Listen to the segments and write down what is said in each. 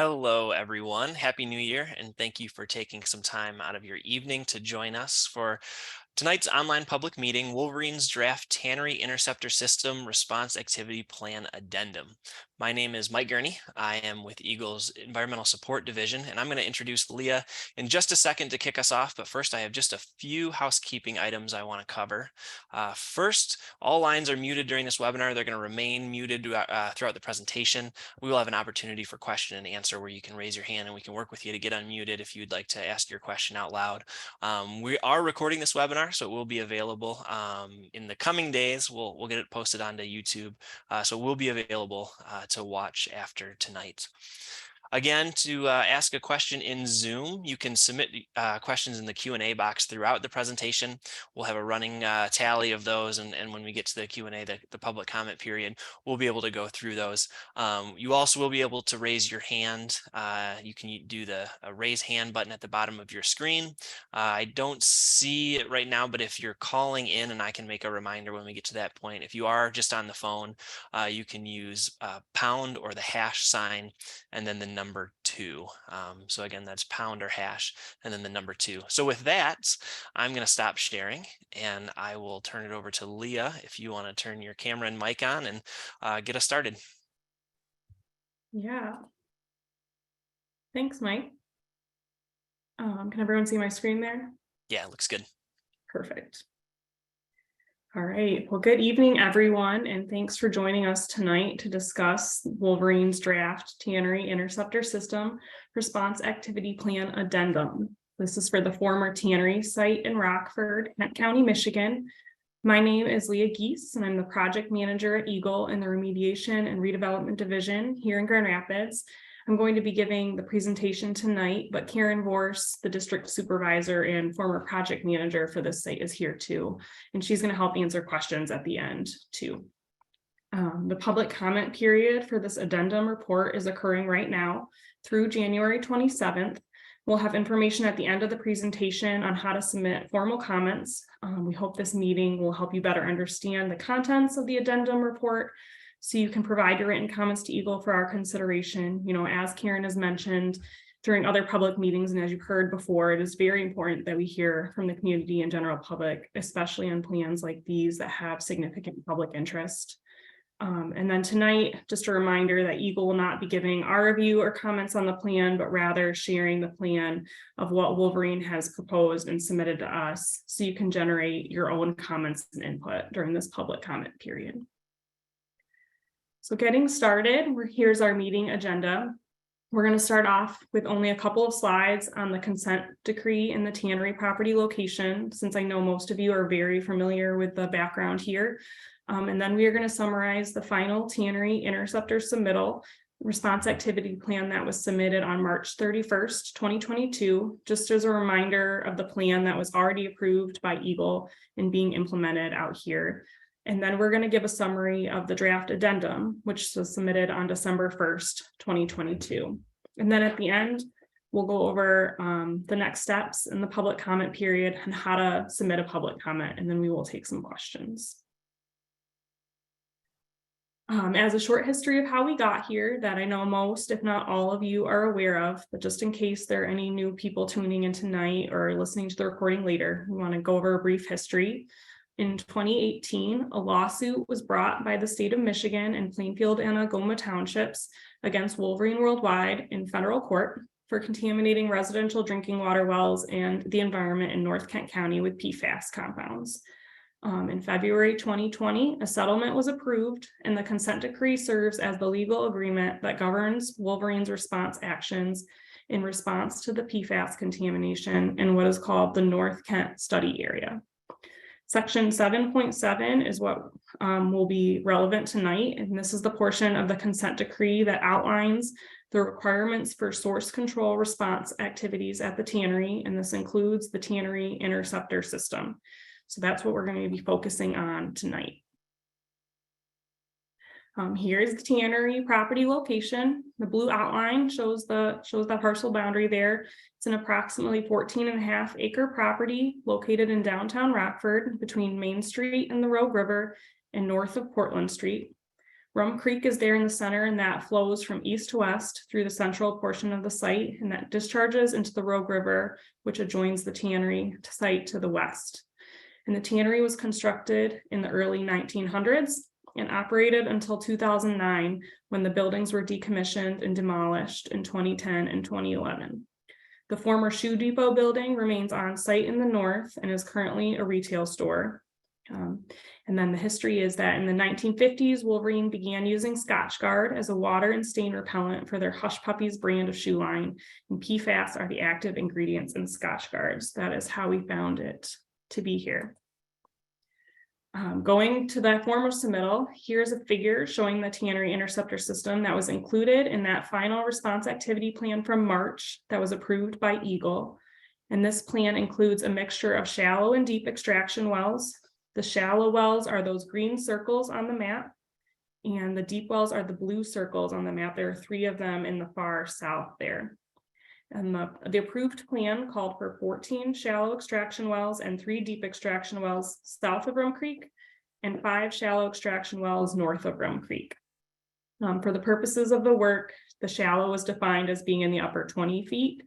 Hello, everyone. Happy New Year, and thank you for taking some time out of your evening to join us for tonight's online public meeting, Wolverine's Draft Tannery Interceptor System Response Activity Plan Addendum. My name is Mike Gurney. I am with EGLE's Environmental Support Division, and I'm going to introduce Leah in just a second to kick us off. But first, I have just a few housekeeping items I want to cover. First, all lines are muted during this webinar. They're going to remain muted throughout the presentation. We will have an opportunity for question and answer where you can raise your hand and we can work with you to get unmuted if you'd like to ask your question out loud. We are recording this webinar, so it will be available in the coming days. We'll get it posted onto YouTube, so it will be available to watch after tonight. Again, to ask a question in Zoom, you can submit questions in the Q&A box throughout the presentation. We'll have a running tally of those, and when we get to the Q&A, the public comment period, we'll be able to go through those. You also will be able to raise your hand. You can do the raise hand button at the bottom of your screen. I don't see it right now, but if you're calling in, and I can make a reminder when we get to that point, if you are just on the phone, you can use pound or the hash sign, and then the number 2. So again, that's pound or hash, and then the number 2. So with that, I'm going to stop sharing, and I will turn it over to Leah if you want to turn your camera and mic on and get us started. Yeah. Thanks, Mike. Can everyone see my screen there? Yeah, it looks good. Perfect. All right. Well, good evening, everyone, and thanks for joining us tonight to discuss Wolverine's Draft Tannery Interceptor System Response Activity Plan Addendum. This is for the former Tannery Site in Rockford, Kent County, Michigan. My name is Leah Geese, and I'm the project manager at EGLE in the Remediation and Redevelopment Division here in Grand Rapids. I'm going to be giving the presentation tonight, but Karen Vorse, the district supervisor and former project manager for this site, is here too, and she's going to help answer questions at the end too. The public comment period for this addendum report is occurring right now through January 27th. We'll have information at the end of the presentation on how to submit formal comments. We hope this meeting will help you better understand the contents of the addendum report, so you can provide your written comments to EGLE for our consideration. You know, as Karen has mentioned during other public meetings, and as you've heard before, it is very important that we hear from the community and general public, especially on plans like these that have significant public interest. And then tonight, just a reminder that EGLE will not be giving our review or comments on the plan, but rather sharing the plan of what Wolverine has proposed and submitted to us, so you can generate your own comments and input during this public comment period. So getting started, here's our meeting agenda. We're going to start off with only a couple of slides on the consent decree in the Tannery property location, since I know most of you are very familiar with the background here. And then we are going to summarize the final Tannery Interceptor submittal response activity plan that was submitted on March 31st, 2022, just as a reminder of the plan that was already approved by EGLE and being implemented out here. And then we're going to give a summary of the draft addendum, which was submitted on December 1st, 2022. And then at the end, we'll go over the next steps in the public comment period and how to submit a public comment, and then we will take some questions. As a short history of how we got here that I know most, if not all of you are aware of, but just in case there are any new people tuning in tonight or listening to the recording later, we want to go over a brief history. In 2018, a lawsuit was brought by the state of Michigan and Plainfield and Algoma townships against Wolverine World Wide in federal court for contaminating residential drinking water wells and the environment in North Kent County with PFAS compounds. In February 2020, a settlement was approved, and the consent decree serves as the legal agreement that governs Wolverine's response actions in response to the PFAS contamination in what is called the North Kent Study Area. Section 7.7 is what will be relevant tonight, and this is the portion of the consent decree that outlines the requirements for source control response activities at the tannery, and this includes the Tannery Interceptor System. So that's what we're going to be focusing on tonight. Here's the tannery property location. The blue outline shows that parcel boundary there. It's an approximately 14.5 acre property located in downtown Rockford between Main Street and the Rogue River and north of Portland Street. Rum Creek is there in the center, and that flows from east to west through the central portion of the site, and that discharges into the Rogue River, which adjoins the Tannery Site to the west. And the tannery was constructed in the early 1900s and operated until 2009, when the buildings were decommissioned and demolished in 2010 and 2011. The former Shoe Depot building remains on site in the north and is currently a retail store. And then the history is that in the 1950s, Wolverine began using Scotchgard as a water and stain repellent for their Hush Puppies brand of shoe line. And PFAS are the active ingredients in Scotchgards. That is how we found it to be here. Going to that formal submittal, here's a figure showing the Tannery Interceptor system that was included in that final response activity plan from March that was approved by EGLE. And this plan includes a mixture of shallow and deep extraction wells. The shallow wells are those green circles on the map, and the deep wells are the blue circles on the map. There are 3 of them in the far south there. And the approved plan called for 14 shallow extraction wells and 3 deep extraction wells south of Rum Creek and 5 shallow extraction wells north of Rum Creek. For the purposes of the work, the shallow was defined as being in the upper 20 feet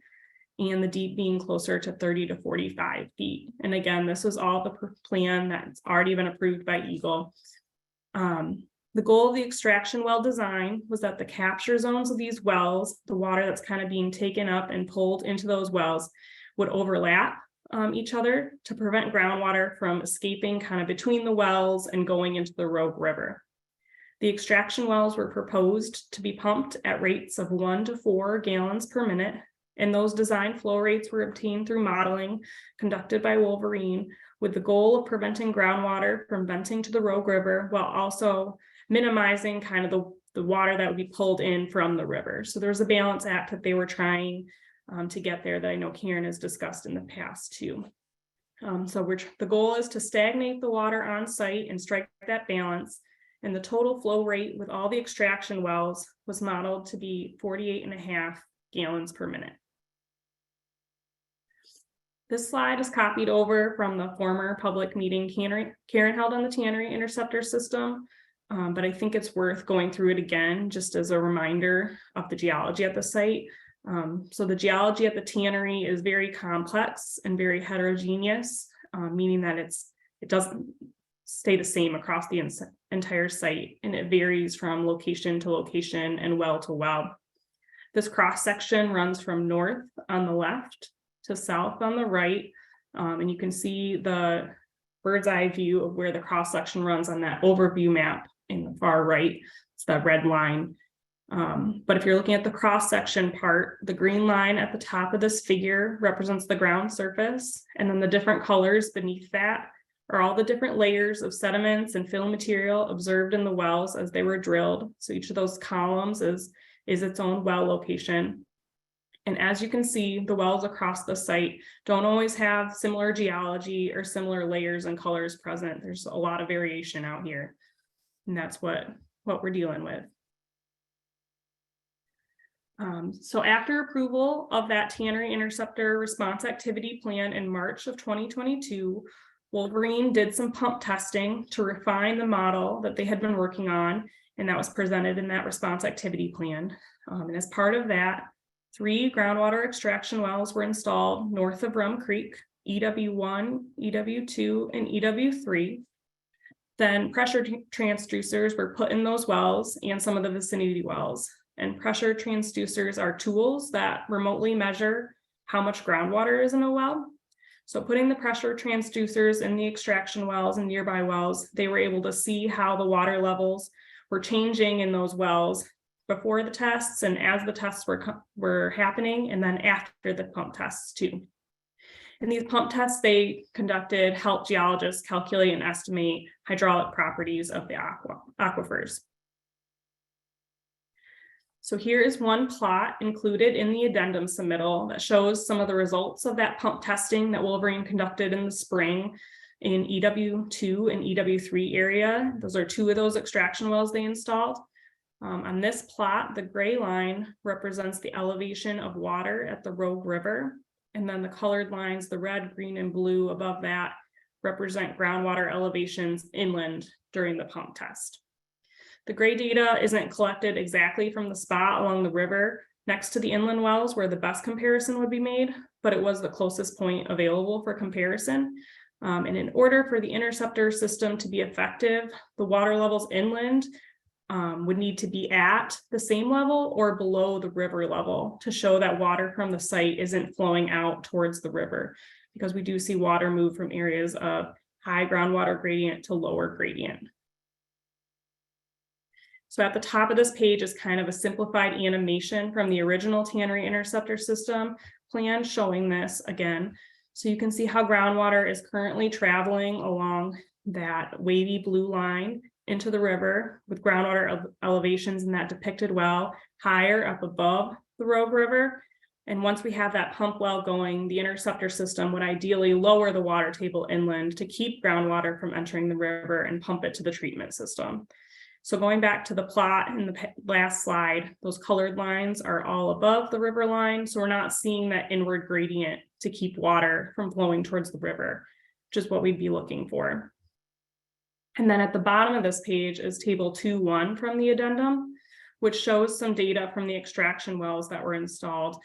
and the deep being closer to 30 to 45 feet. And again, this was all the plan that's already been approved by EGLE. The goal of the extraction well design was that the capture zones of these wells, the water that's kind of being taken up and pulled into those wells, would overlap each other to prevent groundwater from escaping kind of between the wells and going into the Rogue River. The extraction wells were proposed to be pumped at rates of 1 to 4 gallons per minute, and those design flow rates were obtained through modeling conducted by Wolverine with the goal of preventing groundwater from venting to the Rogue River while also minimizing kind of the water that would be pulled in from the river. So there's a balance act that they were trying to get there that I know Karen has discussed in the past too. The goal is to stagnate the water on site and strike that balance. And the total flow rate with all the extraction wells was modeled to be 48.5 gallons per minute. This slide is copied over from the former public meeting Karen held on the Tannery Interceptor system, but I think it's worth going through it again just as a reminder of the geology at the site. So the geology at the tannery is very complex and very heterogeneous, meaning that it doesn't stay the same across the entire site, and it varies from location to location and well to well. This cross section runs from north on the left to south on the right, and you can see the bird's eye view of where the cross section runs on that overview map in the far right. It's that red line. But if you're looking at the cross section part, the green line at the top of this figure represents the ground surface, and then the different colors beneath that are all the different layers of sediments and fill material observed in the wells as they were drilled. So each of those columns is its own well location. And as you can see, the wells across the site don't always have similar geology or similar layers and colors present. There's a lot of variation out here, and that's what we're dealing with. So after approval of that Tannery Interceptor response activity plan in March of 2022, Wolverine did some pump testing to refine the model that they had been working on, and that was presented in that response activity plan. And as part of that, 3 groundwater extraction wells were installed north of Rum Creek, EW1, EW2, and EW3. Then pressure transducers were put in those wells and some of the vicinity wells. And pressure transducers are tools that remotely measure how much groundwater is in a well. So putting the pressure transducers in the extraction wells and nearby wells, they were able to see how the water levels were changing in those wells before the tests and as the tests were happening, and then after the pump tests too. And these pump tests they conducted helped geologists calculate and estimate hydraulic properties of the aquifers. So here is one plot included in the addendum submittal that shows some of the results of that pump testing that Wolverine conducted in the spring in EW2 and EW3 area. Those are 2 of those extraction wells they installed. On this plot, the gray line represents the elevation of water at the Rogue River. And then the colored lines, the red, green, and blue above that represent groundwater elevations inland during the pump test. The gray data isn't collected exactly from the spot along the river next to the inland wells where the best comparison would be made, but it was the closest point available for comparison. And in order for the interceptor system to be effective, the water levels inland would need to be at the same level or below the river level to show that water from the site isn't flowing out towards the river, because we do see water move from areas of high groundwater gradient to lower gradient. So at the top of this page is kind of a simplified animation from the original Tannery Interceptor system plan showing this again. So you can see how groundwater is currently traveling along that wavy blue line into the river, with groundwater elevations in that depicted well higher up above the Rogue River. And once we have that pump well going, the interceptor system would ideally lower the water table inland to keep groundwater from entering the river and pump it to the treatment system. So going back to the plot in the last slide, those colored lines are all above the river line. So we're not seeing that inward gradient to keep water from flowing towards the river, which is what we'd be looking for. And then at the bottom of this page is table 2.1 from the addendum, which shows some data from the extraction wells that were installed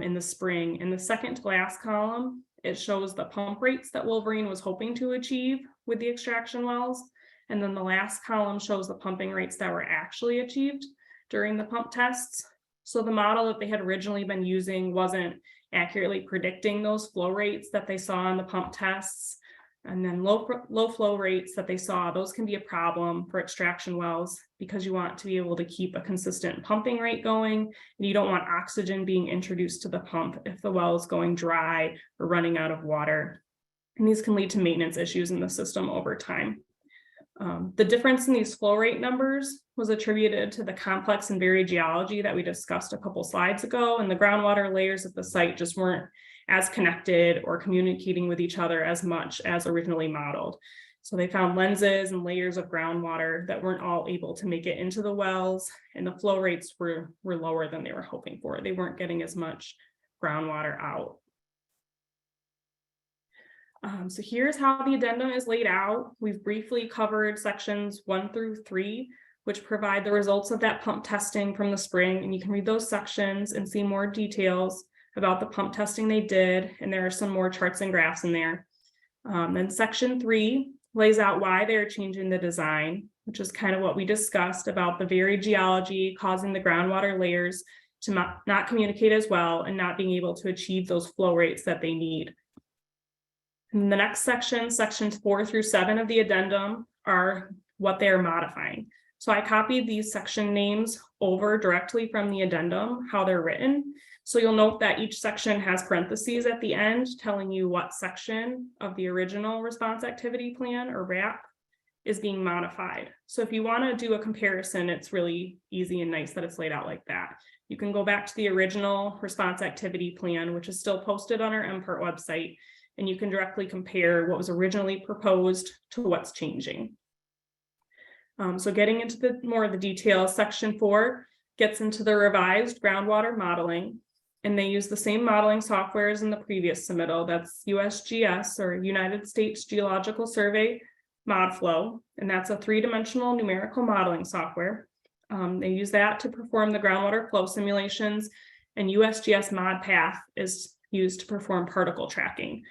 in the spring. In the second to last column, it shows the pump rates that Wolverine was hoping to achieve with the extraction wells. And then the last column shows the pumping rates that were actually achieved during the pump tests. So the model that they had originally been using wasn't accurately predicting those flow rates that they saw in the pump tests. And then low flow rates that they saw, those can be a problem for extraction wells because you want to be able to keep a consistent pumping rate going. And you don't want oxygen being introduced to the pump if the well is going dry or running out of water. And these can lead to maintenance issues in the system over time. The difference in these flow rate numbers was attributed to the complex and varied geology that we discussed a couple slides ago, and the groundwater layers at the site just weren't as connected or communicating with each other as much as originally modeled. So they found lenses and layers of groundwater that weren't all able to make it into the wells, and the flow rates were lower than they were hoping for. They weren't getting as much groundwater out. So here's how the addendum is laid out. We've briefly covered sections 1 through 3, which provide the results of that pump testing from the spring. And you can read those sections and see more details about the pump testing they did. And there are some more charts and graphs in there. Then section 3 lays out why they're changing the design, which is kind of what we discussed about the varied geology causing the groundwater layers to not communicate as well and not being able to achieve those flow rates that they need. And the next section, sections 4 through 7 of the addendum, are what they are modifying. So I copied these section names over directly from the addendum, how they're written. So you'll note that each section has parentheses at the end telling you what section of the original response activity plan, or RAP, is being modified. So if you want to do a comparison, it's really easy and nice that it's laid out like that. You can go back to the original response activity plan, which is still posted on our MPART website, and you can directly compare what was originally proposed to what's changing. So getting into more of the details, section 4 gets into the revised groundwater modeling, and they use the same modeling software as in the previous submittal. That's USGS, or United States Geological Survey ModFlow, and that's a 3-dimensional numerical modeling software. They use that to perform the groundwater flow simulations, and USGS ModPath is used to perform particle tracking.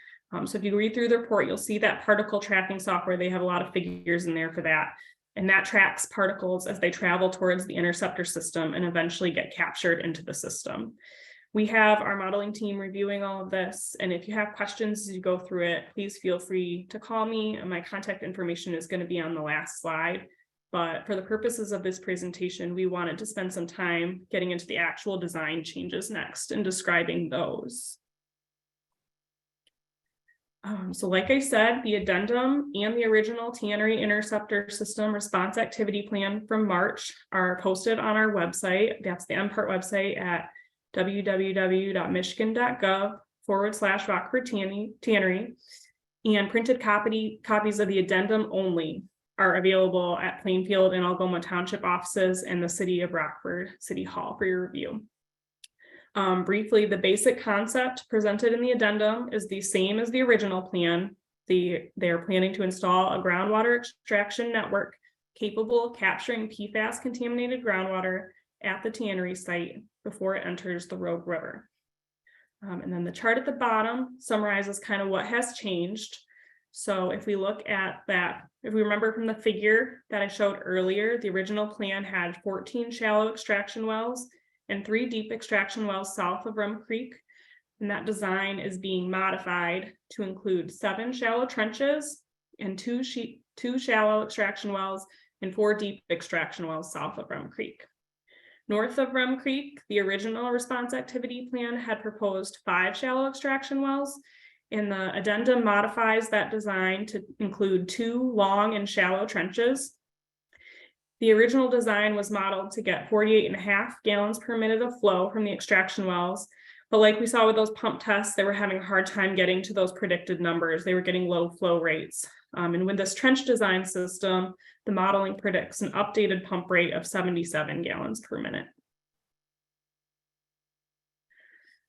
So if you read through the report, you'll see that particle tracking software, they have a lot of figures in there for that. And that tracks particles as they travel towards the interceptor system and eventually get captured into the system. We have our modeling team reviewing all of this. And if you have questions as you go through it, please feel free to call me. And my contact information is going to be on the last slide. But for the purposes of this presentation, we wanted to spend some time getting into the actual design changes next and describing those. So like I said, the addendum and the original Tannery Interceptor System Response Activity Plan from March are posted on our website. That's the MPART website at www.michigan.gov/Rockford Tannery. And printed copies of the addendum only are available at Plainfield and Algoma Township offices and the City of Rockford City Hall for your review. Briefly, the basic concept presented in the addendum is the same as the original plan. They are planning to install a groundwater extraction network capable of capturing PFAS contaminated groundwater at the Tannery Site before it enters the Rogue River. And then the chart at the bottom summarizes kind of what has changed. So if we look at that, if we remember from the figure that I showed earlier, the original plan had 14 shallow extraction wells and 3 deep extraction wells south of Rum Creek. And that design is being modified to include 7 shallow trenches and 2 shallow extraction wells and 4 deep extraction wells south of Rum Creek. North of Rum Creek, the original response activity plan had proposed 5 shallow extraction wells, and the addendum modifies that design to include 2 long and shallow trenches. The original design was modeled to get 48.5 gallons per minute of flow from the extraction wells, but like we saw with those pump tests, they were having a hard time getting to those predicted numbers. They were getting low flow rates. And with this trench design system, the modeling predicts an updated pump rate of 77 gallons per minute.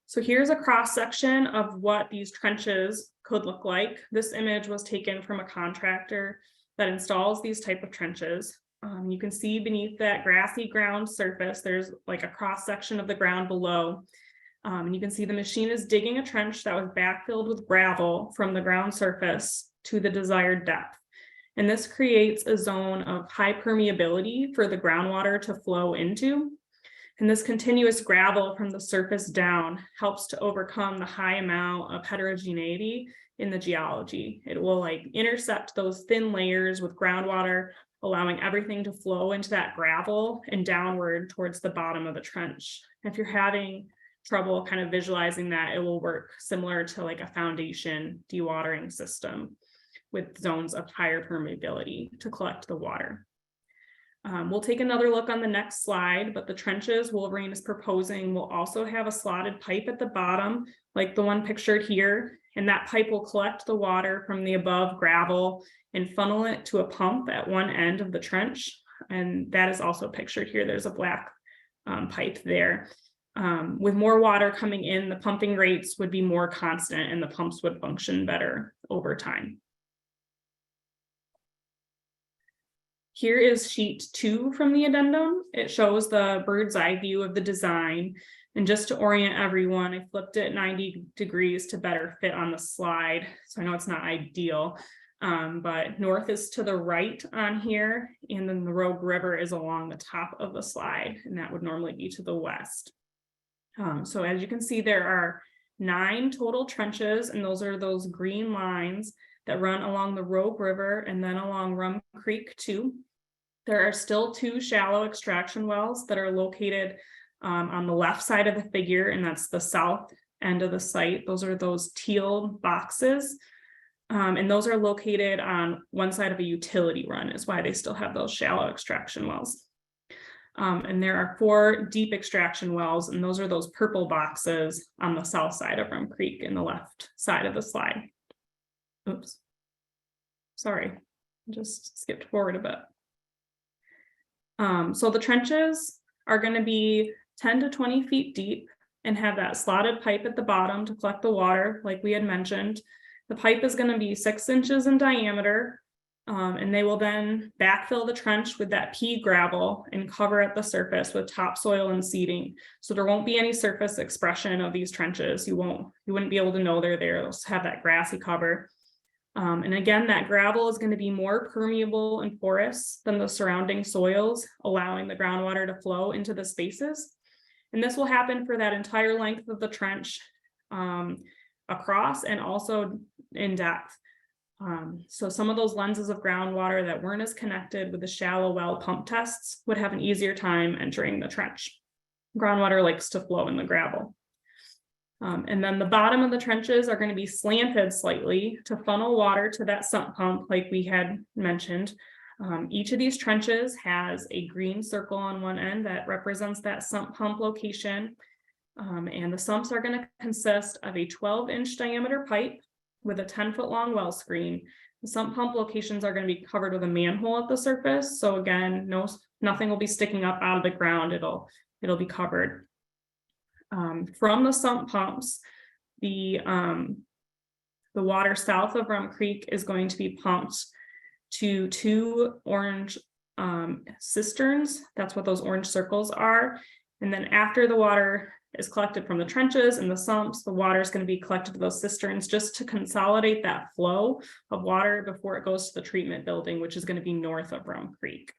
So here's a cross section of what these trenches could look like. This image was taken from a contractor that installs these type of trenches. You can see beneath that grassy ground surface, there's like a cross section of the ground below. And you can see the machine is digging a trench that was backfilled with gravel from the ground surface to the desired depth. And this creates a zone of high permeability for the groundwater to flow into. And this continuous gravel from the surface down helps to overcome the high amount of heterogeneity in the geology. It will like intercept those thin layers with groundwater, allowing everything to flow into that gravel and downward towards the bottom of the trench. If you're having trouble kind of visualizing that, it will work similar to like a foundation dewatering system with zones of higher permeability to collect the water. We'll take another look on the next slide, but the trenches Wolverine is proposing will also have a slotted pipe at the bottom, like the one pictured here, and that pipe will collect the water from the above gravel and funnel it to a pump at one end of the trench. And that is also pictured here. There's a black pipe there. With more water coming in, the pumping rates would be more constant and the pumps would function better over time. Here is sheet 2 from the addendum. It shows the bird's eye view of the design. And just to orient everyone, I flipped it 90 degrees to better fit on the slide. So I know it's not ideal, but north is to the right on here, and then the Rogue River is along the top of the slide, and that would normally be to the west. So as you can see, there are 9 total trenches, and those are those green lines that run along the Rogue River and then along Rum Creek too. There are still 2 shallow extraction wells that are located on the left side of the figure, and that's the south end of the site. Those are those teal boxes, and those are located on one side of a utility run, is why they still have those shallow extraction wells. And there are 4 deep extraction wells, and those are those purple boxes on the south side of Rum Creek in the left side of the slide. Oops, sorry, just skipped forward a bit. So the trenches are going to be 10 to 20 feet deep and have that slotted pipe at the bottom to collect the water, like we had mentioned. The pipe is going to be 6 inches in diameter, and they will then backfill the trench with that pea gravel and cover at the surface with topsoil and seeding. So there won't be any surface expression of these trenches. You wouldn't be able to know they're there. They'll have that grassy cover. And again, that gravel is going to be more permeable and porous than the surrounding soils, allowing the groundwater to flow into the spaces. And this will happen for that entire length of the trench across and also in depth. So some of those lenses of groundwater that weren't as connected with the shallow well pump tests would have an easier time entering the trench. Groundwater likes to flow in the gravel. And then the bottom of the trenches are going to be slanted slightly to funnel water to that sump pump like we had mentioned. Each of these trenches has a green circle on one end that represents that sump pump location. And the sumps are going to consist of a 12-inch diameter pipe with a 10-foot long well screen. The sump pump locations are going to be covered with a manhole at the surface. So again, nothing will be sticking up out of the ground. It'll be covered. From the sump pumps, the water south of Rum Creek is going to be pumped to 2 orange cisterns. That's what those orange circles are. And then after the water is collected from the trenches and the sumps, the water is going to be collected to those cisterns just to consolidate that flow of water before it goes to the treatment building, which is going to be north of Rum Creek.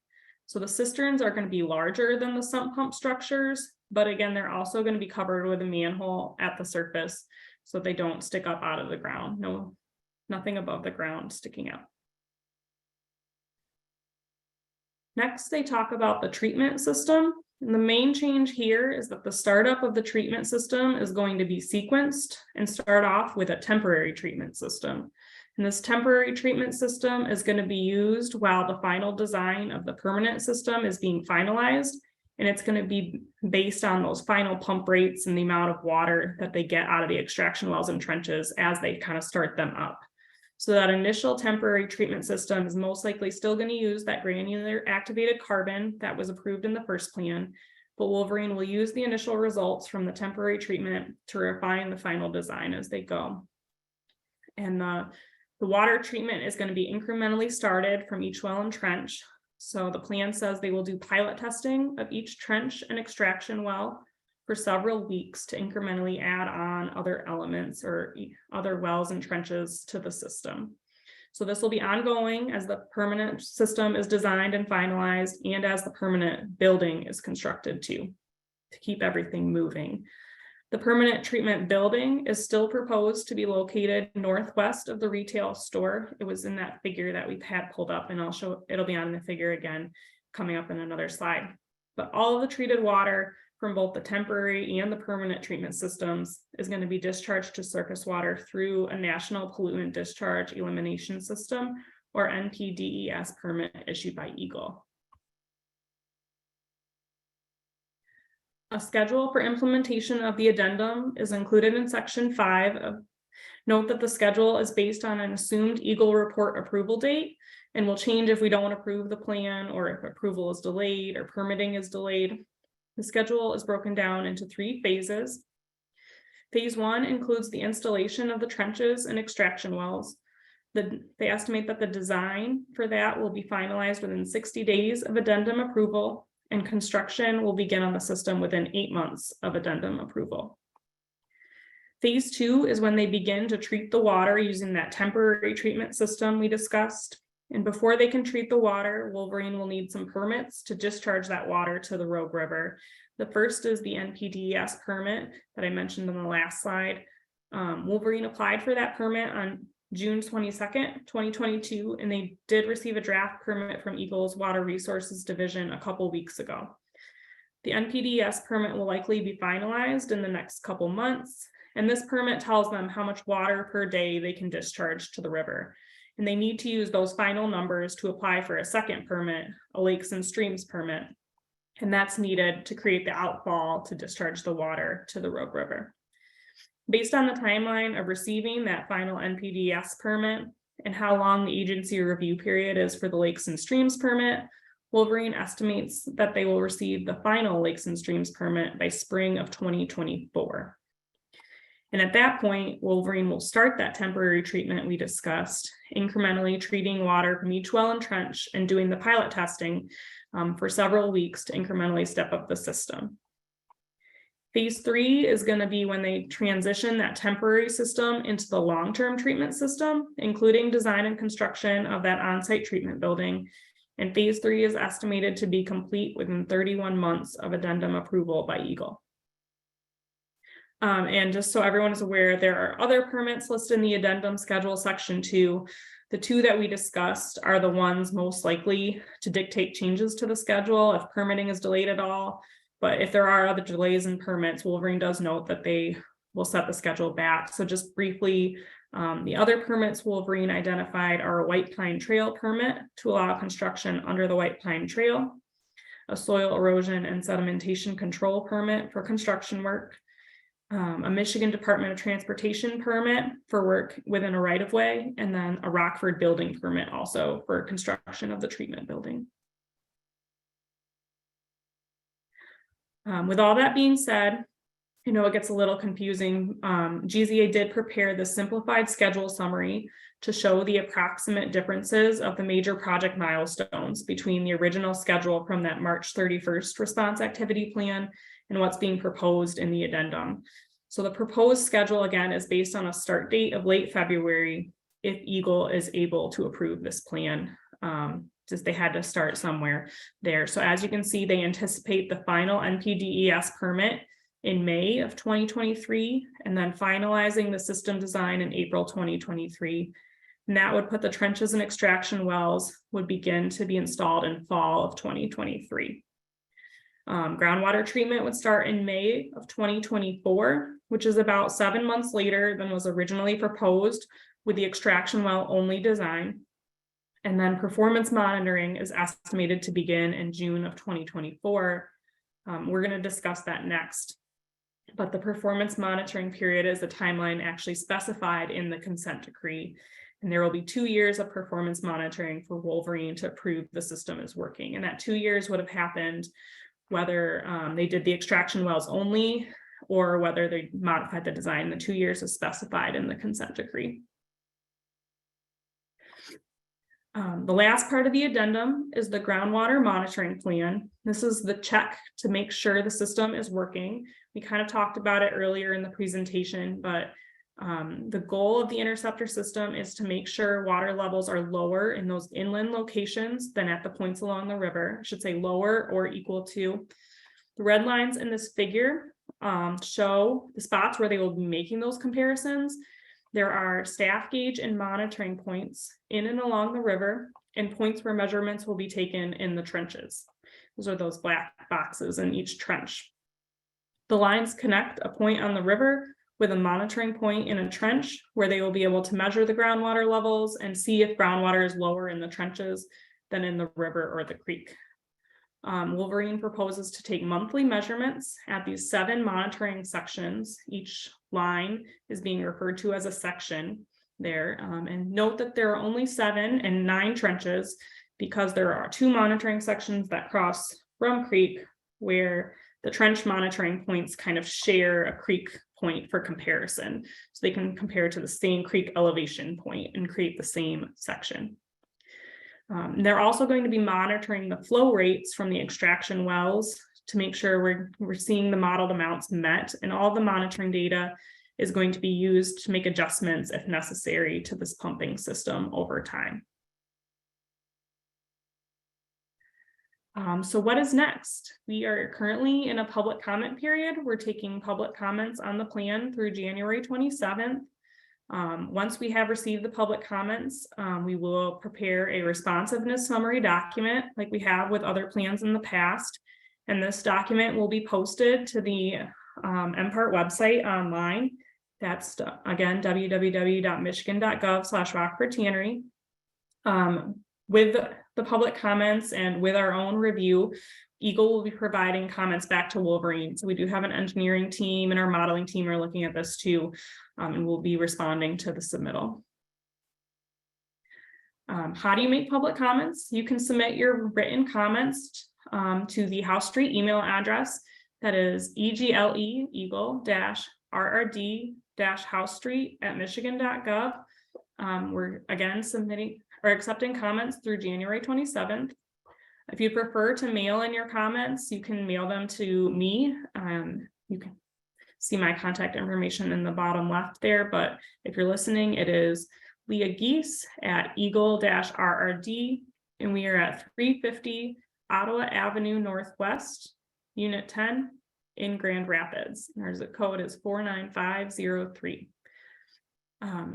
So the cisterns are going to be larger than the sump pump structures, but again, they're also going to be covered with a manhole at the surface so they don't stick up out of the ground. Nothing above the ground sticking out. Next, they talk about the treatment system. And the main change here is that the startup of the treatment system is going to be sequenced and start off with a temporary treatment system. And this temporary treatment system is going to be used while the final design of the permanent system is being finalized. And it's going to be based on those final pump rates and the amount of water that they get out of the extraction wells and trenches as they kind of start them up. So that initial temporary treatment system is most likely still going to use that granular activated carbon that was approved in the first plan, but Wolverine will use the initial results from the temporary treatment to refine the final design as they go. And the water treatment is going to be incrementally started from each well and trench. So the plan says they will do pilot testing of each trench and extraction well for several weeks to incrementally add on other elements or other wells and trenches to the system. So this will be ongoing as the permanent system is designed and finalized and as the permanent building is constructed to keep everything moving. The permanent treatment building is still proposed to be located northwest of the retail store. It was in that figure that we've had pulled up, and it'll be on the figure again coming up in another slide. But all of the treated water from both the temporary and the permanent treatment systems is going to be discharged to surface water through a National Pollutant Discharge Elimination System, or NPDES permit issued by EGLE. A schedule for implementation of the addendum is included in section 5. Note that the schedule is based on an assumed EGLE report approval date and will change if we don't approve the plan or if approval is delayed or permitting is delayed. The schedule is broken down into 3 phases. Phase 1 includes the installation of the trenches and extraction wells. They estimate that the design for that will be finalized within 60 days of addendum approval, and construction will begin on the system within 8 months of addendum approval. Phase 2 is when they begin to treat the water using that temporary treatment system we discussed. And before they can treat the water, Wolverine will need some permits to discharge that water to the Rogue River. The first is the NPDES permit that I mentioned on the last slide. Wolverine applied for that permit on June 22nd, 2022, and they did receive a draft permit from EGLE's Water Resources Division a couple weeks ago. The NPDES permit will likely be finalized in the next couple months, and this permit tells them how much water per day they can discharge to the river. And they need to use those final numbers to apply for a second permit, a lakes and streams permit. And that's needed to create the outfall to discharge the water to the Rogue River. Based on the timeline of receiving that final NPDES permit and how long the agency review period is for the lakes and streams permit, Wolverine estimates that they will receive the final lakes and streams permit by spring of 2024. And at that point, Wolverine will start that temporary treatment we discussed, incrementally treating water from each well and trench and doing the pilot testing for several weeks to incrementally step up the system. Phase 3 is going to be when they transition that temporary system into the long-term treatment system, including design and construction of that on-site treatment building. And phase 3 is estimated to be complete within 31 months of addendum approval by EGLE. And just so everyone is aware, there are other permits listed in the addendum schedule section 2. The 2 that we discussed are the ones most likely to dictate changes to the schedule if permitting is delayed at all. But if there are other delays in permits, Wolverine does note that they will set the schedule back. So just briefly, the other permits Wolverine identified are a White Pine Trail permit to allow construction under the White Pine Trail, a soil erosion and sedimentation control permit for construction work, a Michigan Department of Transportation permit for work within a right-of-way, and then a Rockford building permit also for construction of the treatment building. With all that being said, I know it gets a little confusing. GZA did prepare the simplified schedule summary to show the approximate differences of the major project milestones between the original schedule from that March 31st response activity plan and what's being proposed in the addendum. So the proposed schedule, again, is based on a start date of late February if EGLE is able to approve this plan. Just they had to start somewhere there. So as you can see, they anticipate the final NPDES permit in May of 2023, and then finalizing the system design in April 2023. And that would put the trenches and extraction wells would begin to be installed in fall of 2023. Groundwater treatment would start in May of 2024, which is about 7 months later than was originally proposed with the extraction well only design. And then performance monitoring is estimated to begin in June of 2024. We're going to discuss that next. But the performance monitoring period is the timeline actually specified in the consent decree. And there will be 2 years of performance monitoring for Wolverine to prove the system is working. And that 2 years would have happened whether they did the extraction wells only or whether they modified the design. The 2 years is specified in the consent decree. The last part of the addendum is the groundwater monitoring plan. This is the check to make sure the system is working. We kind of talked about it earlier in the presentation, but the goal of the interceptor system is to make sure water levels are lower in those inland locations than at the points along the river. I should say lower or equal to. The red lines in this figure show the spots where they will be making those comparisons. There are staff gauge and monitoring points in and along the river and points where measurements will be taken in the trenches. Those are those black boxes in each trench. The lines connect a point on the river with a monitoring point in a trench where they will be able to measure the groundwater levels and see if groundwater is lower in the trenches than in the river or the creek. Wolverine proposes to take monthly measurements at these 7 monitoring sections. Each line is being referred to as a section there. And note that there are only 7 and 9 trenches because there are 2 monitoring sections that cross Rum Creek where the trench monitoring points kind of share a creek point for comparison. So they can compare to the same creek elevation point and create the same section. They're also going to be monitoring the flow rates from the extraction wells to make sure we're seeing the modeled amounts met, and all the monitoring data is going to be used to make adjustments if necessary to this pumping system over time. So what is next? We are currently in a public comment period. We're taking public comments on the plan through January 27th. Once we have received the public comments, we will prepare a responsiveness summary document like we have with other plans in the past. And this document will be posted to the MPART website online. That's again, www.michigan.gov/Rockford Tannery. With the public comments and with our own review, EGLE will be providing comments back to Wolverine. So we do have an engineering team and our modeling team are looking at this too, and we'll be responding to the submittal. How do you make public comments? You can submit your written comments to the House Street email address that is EGLE-RRD-HouseStreet@michigan.gov. We're again accepting comments through January 27th. If you prefer to mail in your comments, you can mail them to me. You can see my contact information in the bottom left there, but if you're listening, it is Leah Geese at EGLE-RRD, and we are at 350 Ottawa Avenue Northwest, Unit 10 in Grand Rapids. Our zip code is 49503.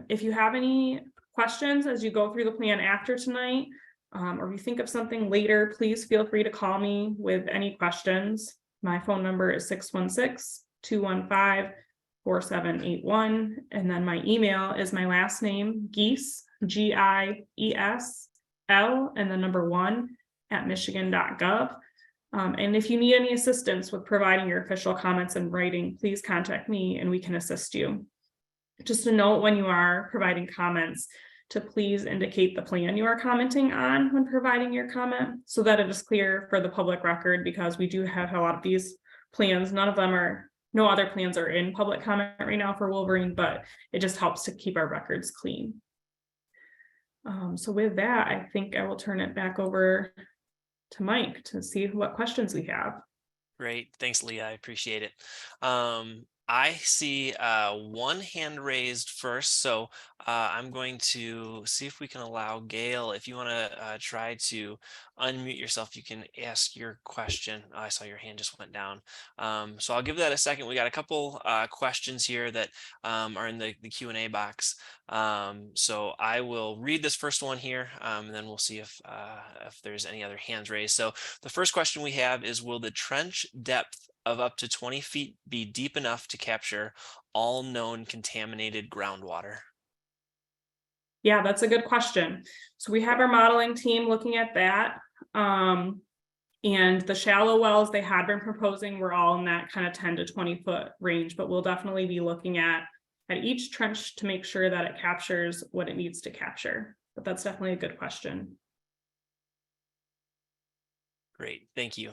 If you have any questions as you go through the plan after tonight, or if you think of something later, please feel free to call me with any questions. My phone number is 616-215-4781. And then my email is my last name, Gies, GIESL, and the number 1 @michigan.gov. And if you need any assistance with providing your official comments in writing, please contact me and we can assist you. Just a note when you are providing comments to please indicate the plan you are commenting on when providing your comment so that it is clear for the public record, because we do have a lot of these plans. No other plans are in public comment right now for Wolverine, but it just helps to keep our records clean. So with that, I think I will turn it back over to Mike to see what questions we have. Great. Thanks, Leah. I appreciate it. I see one hand raised first. So I'm going to see if we can allow Gail, if you want to try to unmute yourself, you can ask your question. Oh, I saw your hand just went down. So I'll give that a second. We got a couple questions here that are in the Q&A box. So I will read this first one here, and then we'll see if there's any other hands raised. So the first question we have is, will the trench depth of up to 20 feet be deep enough to capture all known contaminated groundwater? Yeah, that's a good question. So we have our modeling team looking at that. And the shallow wells they had been proposing were all in that kind of 10 to 20 foot range, but we'll definitely be looking at each trench to make sure that it captures what it needs to capture. But that's definitely a good question. Great, thank you.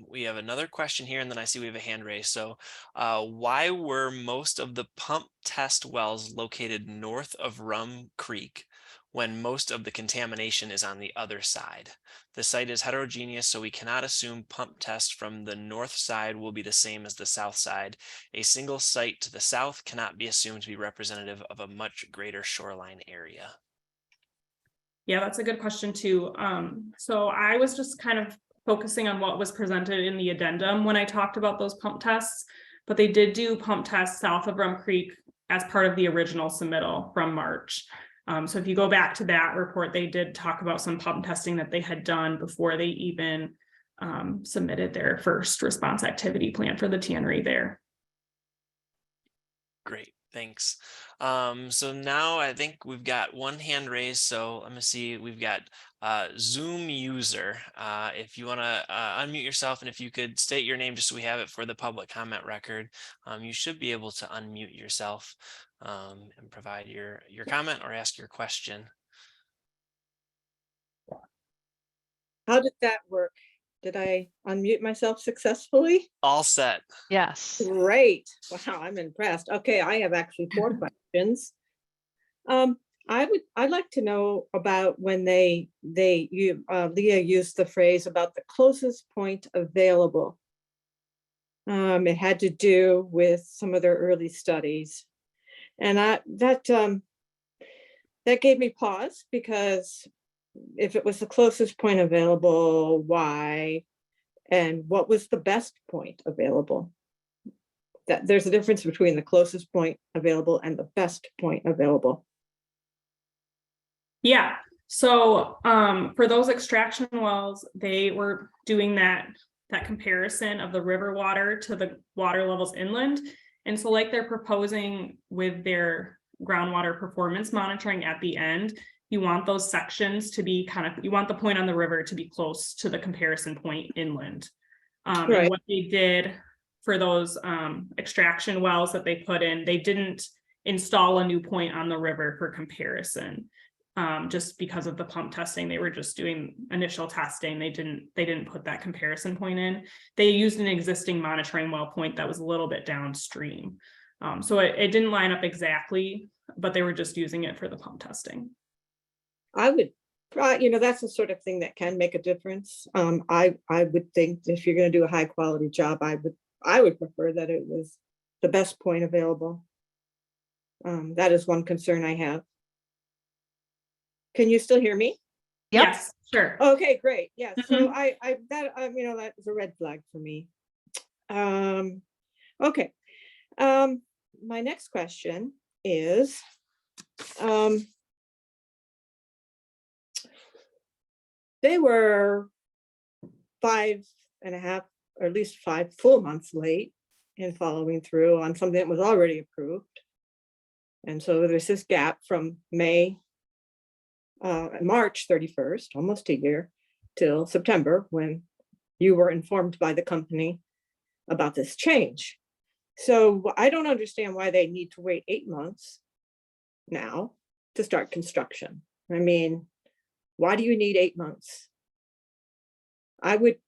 We have another question here, and then I see we have a hand raised. So why were most of the pump test wells located north of Rum Creek when most of the contamination is on the other side? The site is heterogeneous, so we cannot assume pump test from the north side will be the same as the south side. A single site to the south cannot be assumed to be representative of a much greater shoreline area. Yeah, that's a good question too. So I was just kind of focusing on what was presented in the addendum when I talked about those pump tests, but they did do pump tests south of Rum Creek as part of the original submittal from March. So if you go back to that report, they did talk about some pump testing that they had done before they even submitted their first response activity plan for the tannery there. Great, thanks. So now I think we've got one hand raised. So let me see, we've got Zoom user. If you want to unmute yourself, and if you could state your name just so we have it for the public comment record, you should be able to unmute yourself and provide your comment or ask your question. How did that work? Did I unmute myself successfully? All set. Yes. Great. Wow, I'm impressed. Okay, I have actually 4 questions. I'd like to know about when Leah used the phrase about the closest point available. It had to do with some of their early studies. And that gave me pause, because if it was the closest point available, why? And what was the best point available? That there's a difference between the closest point available and the best point available. Yeah, so for those extraction wells, they were doing that comparison of the river water to the water levels inland. And so like they're proposing with their groundwater performance monitoring at the end, you want those sections to be you want the point on the river to be close to the comparison point inland. Right. And what they did for those extraction wells that they put in, they didn't install a new point on the river for comparison. Just because of the pump testing, they were just doing initial testing. They didn't put that comparison point in. They used an existing monitoring well point that was a little bit downstream. So it didn't line up exactly, but they were just using it for the pump testing. I would, that's the sort of thing that can make a difference. I would think if you're going to do a high quality job, I would prefer that it was the best point available. That is one concern I have. Can you still hear me? Yep. Yes, sure. Okay, great. Yeah. So that is a red flag for me. Okay. My next question is, they were 5.5, or at least 5 full months late in following through on something that was already approved. And so there's this gap from March 31st, almost a year, till September, when you were informed by the company about this change. So I don't understand why they need to wait 8 months now to start construction. I mean, why do you need 8 months? I would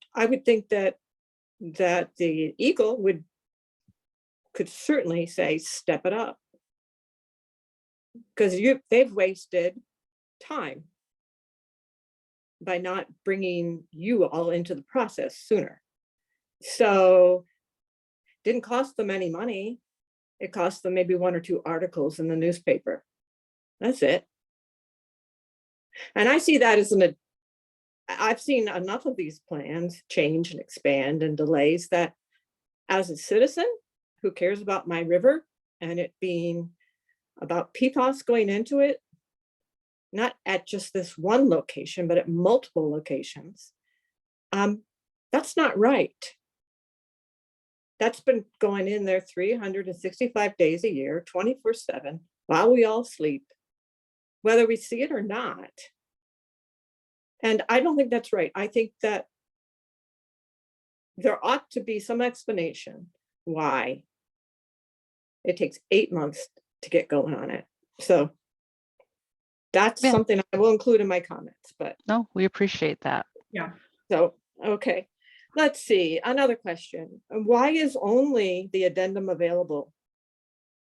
think that the EGLE could certainly say, step it up, because they've wasted time by not bringing you all into the process sooner. So didn't cost them any money. It cost them maybe 1 or 2 articles in the newspaper. That's it. And I see that as I've seen enough of these plans change and expand and delays that as a citizen who cares about my river and it being about PFAS going into it, not at just this one location, but at multiple locations, that's not right. That's been going in there 365 days a year, 24/7, while we all sleep, whether we see it or not. And I don't think that's right. I think that there ought to be some explanation why it takes 8 months to get going on it. So that's Yeah. something I will include in my comments, but No, we appreciate that. Yeah. so, okay. Let's see, another question. Why is only the addendum available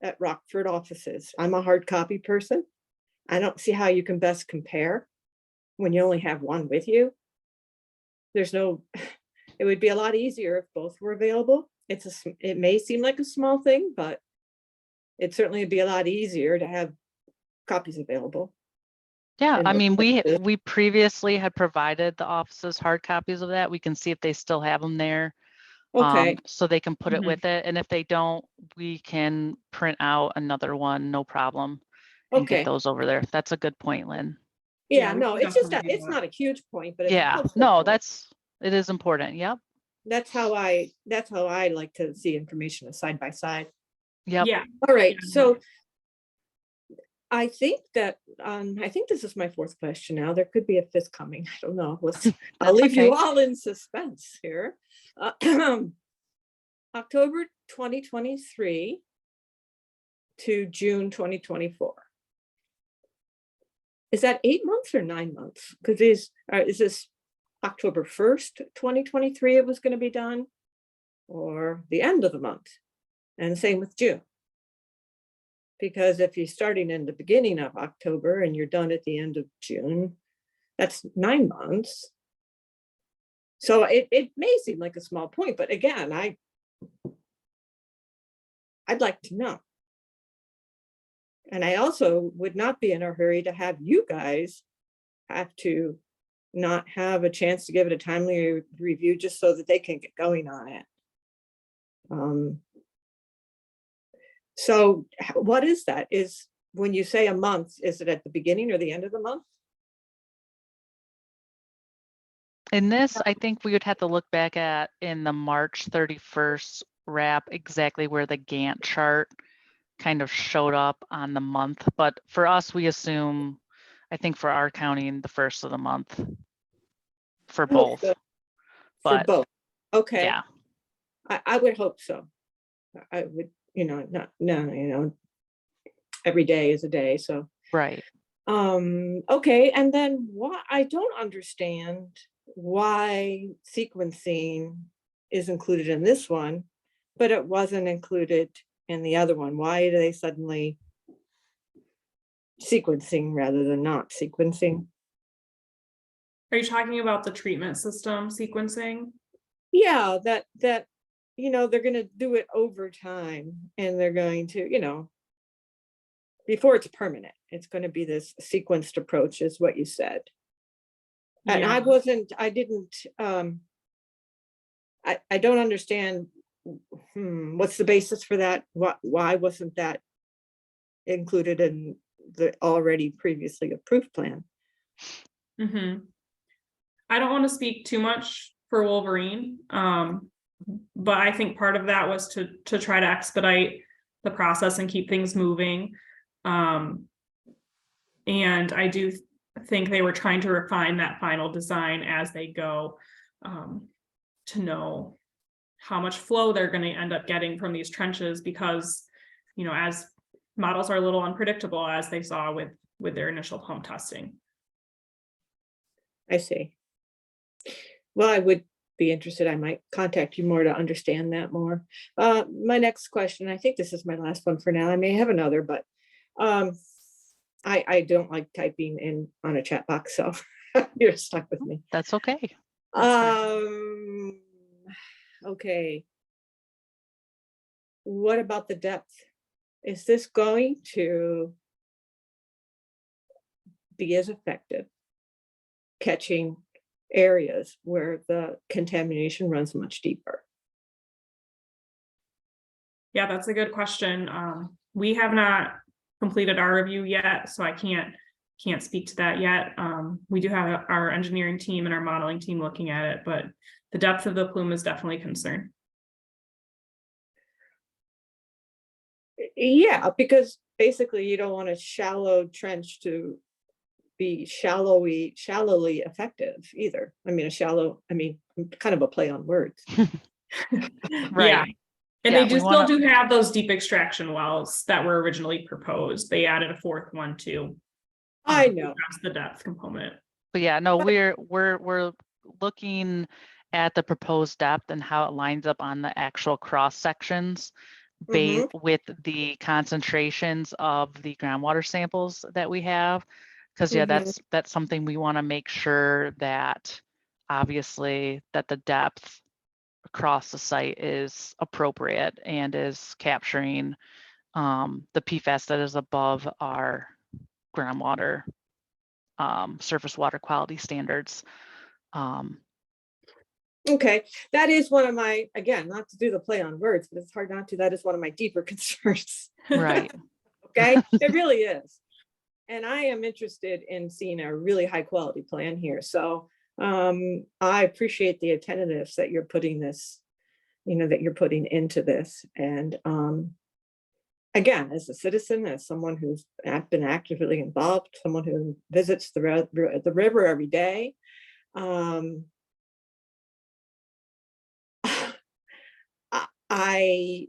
at Rockford offices? I'm a hard copy person. I don't see how you can best compare when you only have one with you. There's no, it would be a lot easier if both were available. It may seem like a small thing, but it certainly would be a lot easier to have copies available. Yeah, in I those mean, places. we previously had provided the offices hard copies of that. We can see if they still have them there. Okay, So they can put it Mhm. with it. And if they don't, we can print out another one, no problem, and get okay. those over there. That's a good point, Lynn. Yeah, we no, can it's just definitely do it's that. not a huge point, but it's a Yeah, helpful no, point. it is important. Yep, That's how I like to see information side by side. yep. Yeah. All right, Yeah. so I think that, I think this is my 4th question now. There could be a 5th coming. I don't know. I'll That's leave you okay. all in suspense here. October 2023 to June 2024. Is that 8 months or 9 months? Because is this October 1st, 2023 it was going to be done? Or the end of the month? And same with June. Because if you're starting in the beginning of October and you're done at the end of June, that's 9 months. So it may seem like a small point, but again, I'd like to know. And I also would not be in a hurry to have you guys have to not have a chance to give it a timely review just so that they can get going on it. So what is that? Is when you say a month, is it at the beginning or the end of the month? In this, I think we would have to look back at in the March 31st wrap exactly where the Gantt chart kind of showed up on the month. But for us, we assume, I think for our county, the first of the month for both. For But both. Okay. yeah, I would hope so. I would, no, every day is a day. So, right. okay. And then what I don't understand why sequencing is included in this one, but it wasn't included in the other one. Why do they suddenly sequencing rather than not sequencing? Are you talking about the treatment system sequencing? Yeah, that they're going to do it over time and they're going to, before it's permanent, it's going to be this sequenced approach is what you said. And Yeah. I don't understand what's the basis for that? Why wasn't that included in the already previously approved plan? Mm-hmm. I don't want to speak too much for Wolverine, but I think part of that was to try to expedite the process and keep things moving. And I do think they were trying to refine that final design as they go, to know how much flow they're going to end up getting from these trenches, because, as models are a little unpredictable, as they saw with their initial pump testing. I see. Well, I would be interested. I might contact you more to understand that more. My next question, I think this is my last one for now. I may have another, but I don't like typing in on a chat box, so you're stuck with me. That's okay. That's fair. Okay. What about the depth? Is this going to be as effective catching areas where the contamination runs much deeper? Yeah, that's a good question. We have not completed our review yet, so I can't speak to that yet. We do have our engineering team and our modeling team looking at it, but the depth of the plume is definitely a concern. Yeah, because basically you don't want a shallow trench to be shallowly effective either. I mean, kind of a play on words. Right. Yeah. And Yeah, they we still wanna- do have those deep extraction wells that were originally proposed. They added a fourth one too. I know. That's the depth component. But yeah, no, we're looking at the proposed depth and how it lines up on the actual cross sections with the concentrations of the groundwater samples that we have. Because yeah, that's something we want to make sure that obviously that the depth across the site is appropriate and is capturing the PFAS that is above our groundwater surface water quality standards. Okay, that is one of my, again, not to do the play on words, but it's hard not to. That is one of my deeper concerns. Right. Okay, it really is. And I am interested in seeing a really high quality plan here. So I appreciate the attentiveness that you're putting this, that you're putting into this. And again, as a citizen, as someone who's been actively involved, someone who visits the river every day, I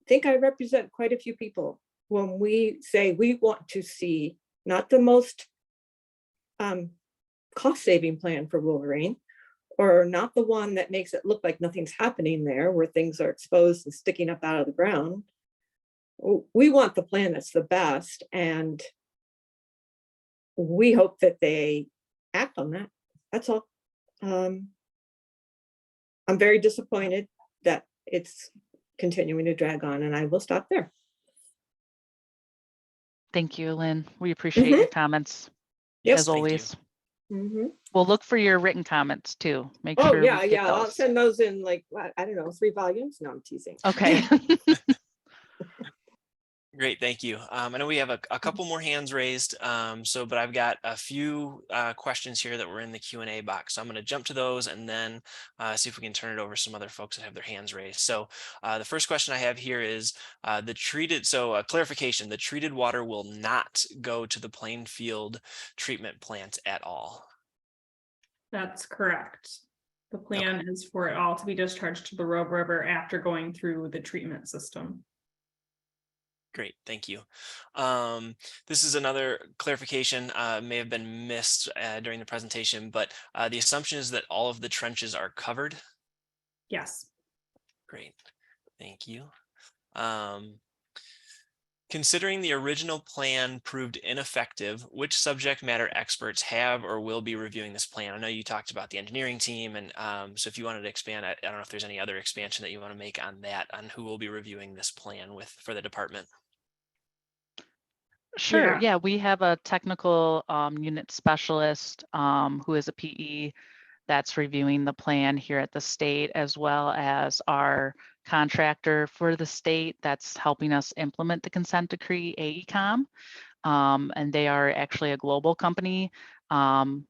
think I represent quite a few people when we say we want to see not the most cost-saving plan for Wolverine, or not the one that makes it look like nothing's happening there, where things are exposed and sticking up out of the ground. We want the plan that's the best, and we hope that they act on that. That's all. I'm very disappointed that it's continuing to drag on, and I will stop there. Thank you, Lynn. We appreciate your comments Yes, as always. We'll look for your written comments too. Make Oh sure yeah, we get I'll those. send those in like, I don't know, 3 volumes. No, I'm teasing. Okay. Great, thank you. I know we have a couple more hands raised, but I've got a few questions here that were in the Q&A box. So I'm going to jump to those and then see if we can turn it over to some other folks that have their hands raised. So the first question I have here is clarification, the treated water will not go to the Plainfield treatment plant at all. That's correct. The plan is for it all to be discharged to the Rogue River after going through the treatment system. Great, thank you. This is another clarification, may have been missed during the presentation, but the assumption is that all of the trenches are covered. Yes. Great, thank you. Considering the original plan proved ineffective, which subject matter experts have or will be reviewing this plan? I know you talked about the engineering team, and so if you wanted to expand, I don't know if there's any other expansion that you want to make on that, on who will be reviewing this plan for the department. Sure. Yeah, we have a technical unit specialist who is a PE that's reviewing the plan here at the state, as well as our contractor for the state that's helping us implement the consent decree, AECOM. And they are actually a global company. And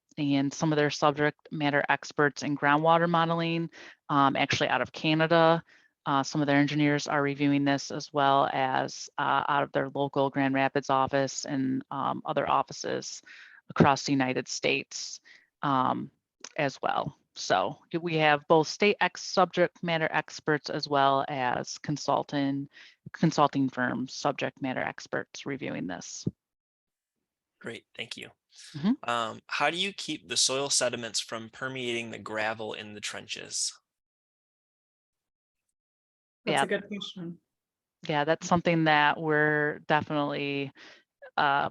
some of their subject matter experts in groundwater modeling, actually out of Canada. Some of their engineers are reviewing this, as well as out of their local Grand Rapids office and other offices across the United States as well. So we have both state subject matter experts as well as consulting firms, subject matter experts reviewing this. Great, thank you. How do you keep the soil sediments from permeating the gravel in the trenches? That's a good question. Yeah, that's something that we're definitely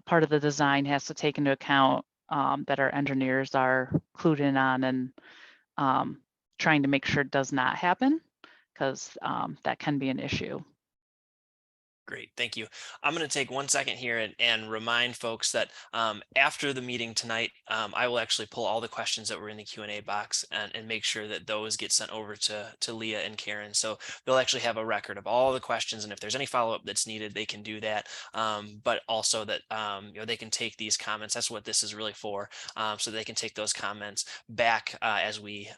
part of the design has to take into account that our engineers are clued in on and trying to make sure it does not happen, because that can be an issue. Great, thank you. I'm going to take 1 second here and remind folks that after the meeting tonight, I will actually pull all the questions that were in the Q&A box and make sure that those get sent over to Leah and Karen. So they'll actually have a record of all the questions, and if there's any follow-up that's needed, they can do that. But also that they can take these comments. That's what this is really for, so they can take those comments back as we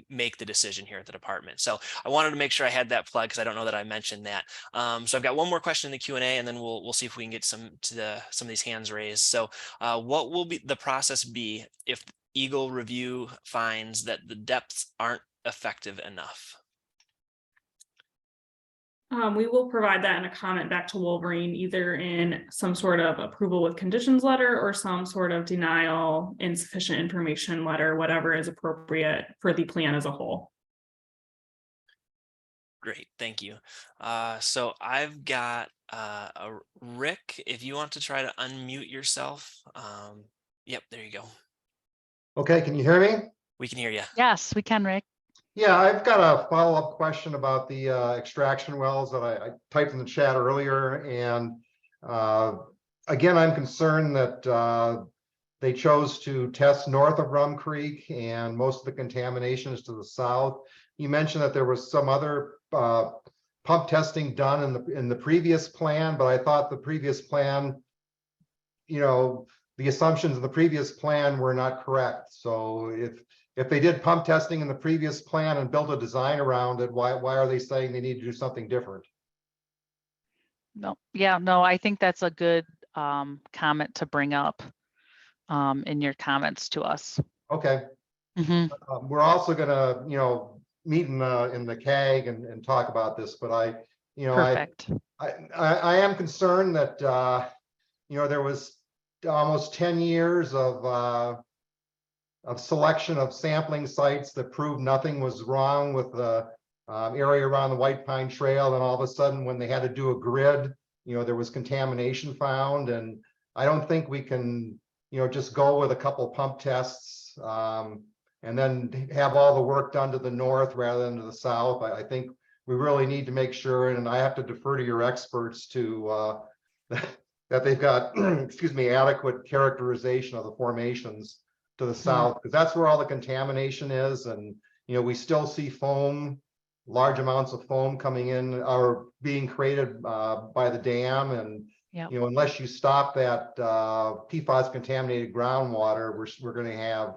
make the decision here at the department. So I wanted to make sure I had that plug because I don't know that I mentioned that. So I've got one more question in the Q&A, and then we'll see if we can get some of these hands raised. So what will be the process be if EGLE review finds that the depths aren't effective enough? We will provide that in a comment back to Wolverine, either in some sort of approval with conditions letter or some sort of denial, insufficient information letter, whatever is appropriate for the plan as a whole. Great, thank you. So I've got a Rick, if you want to try to unmute yourself. Yep, there you go. Okay, can you hear me? We can hear you. Yes, we can, Rick. Yeah, I've got a follow-up question about the extraction wells that I typed in the chat earlier. And again, I'm concerned that they chose to test north of Rum Creek and most of the contamination is to the south. You mentioned that there was some other pump testing done in the previous plan, but I thought the previous plan, the assumptions of the previous plan were not correct. So if they did pump testing in the previous plan and built a design around it, why are they saying they need to do something different? No, yeah, no, I think that's a good comment to bring up in your comments to us. Okay. We're also gonna, meet in the CAG and talk about this, but I am concerned that there was almost 10 years of selection of sampling sites that proved nothing was wrong with the area around the White Pine Trail, and all of a sudden when they had to do a grid, there was contamination found. And I don't think we can just go with a couple pump tests and then have all the work done to the north rather than to the south. I think we really need to make sure, and I have to defer to your experts to that they've got adequate characterization of the formations to the south, because that's where all the contamination is. And we still see foam, large amounts of foam coming in or being created by the dam. And unless you stop that PFAS contaminated groundwater, we're going to have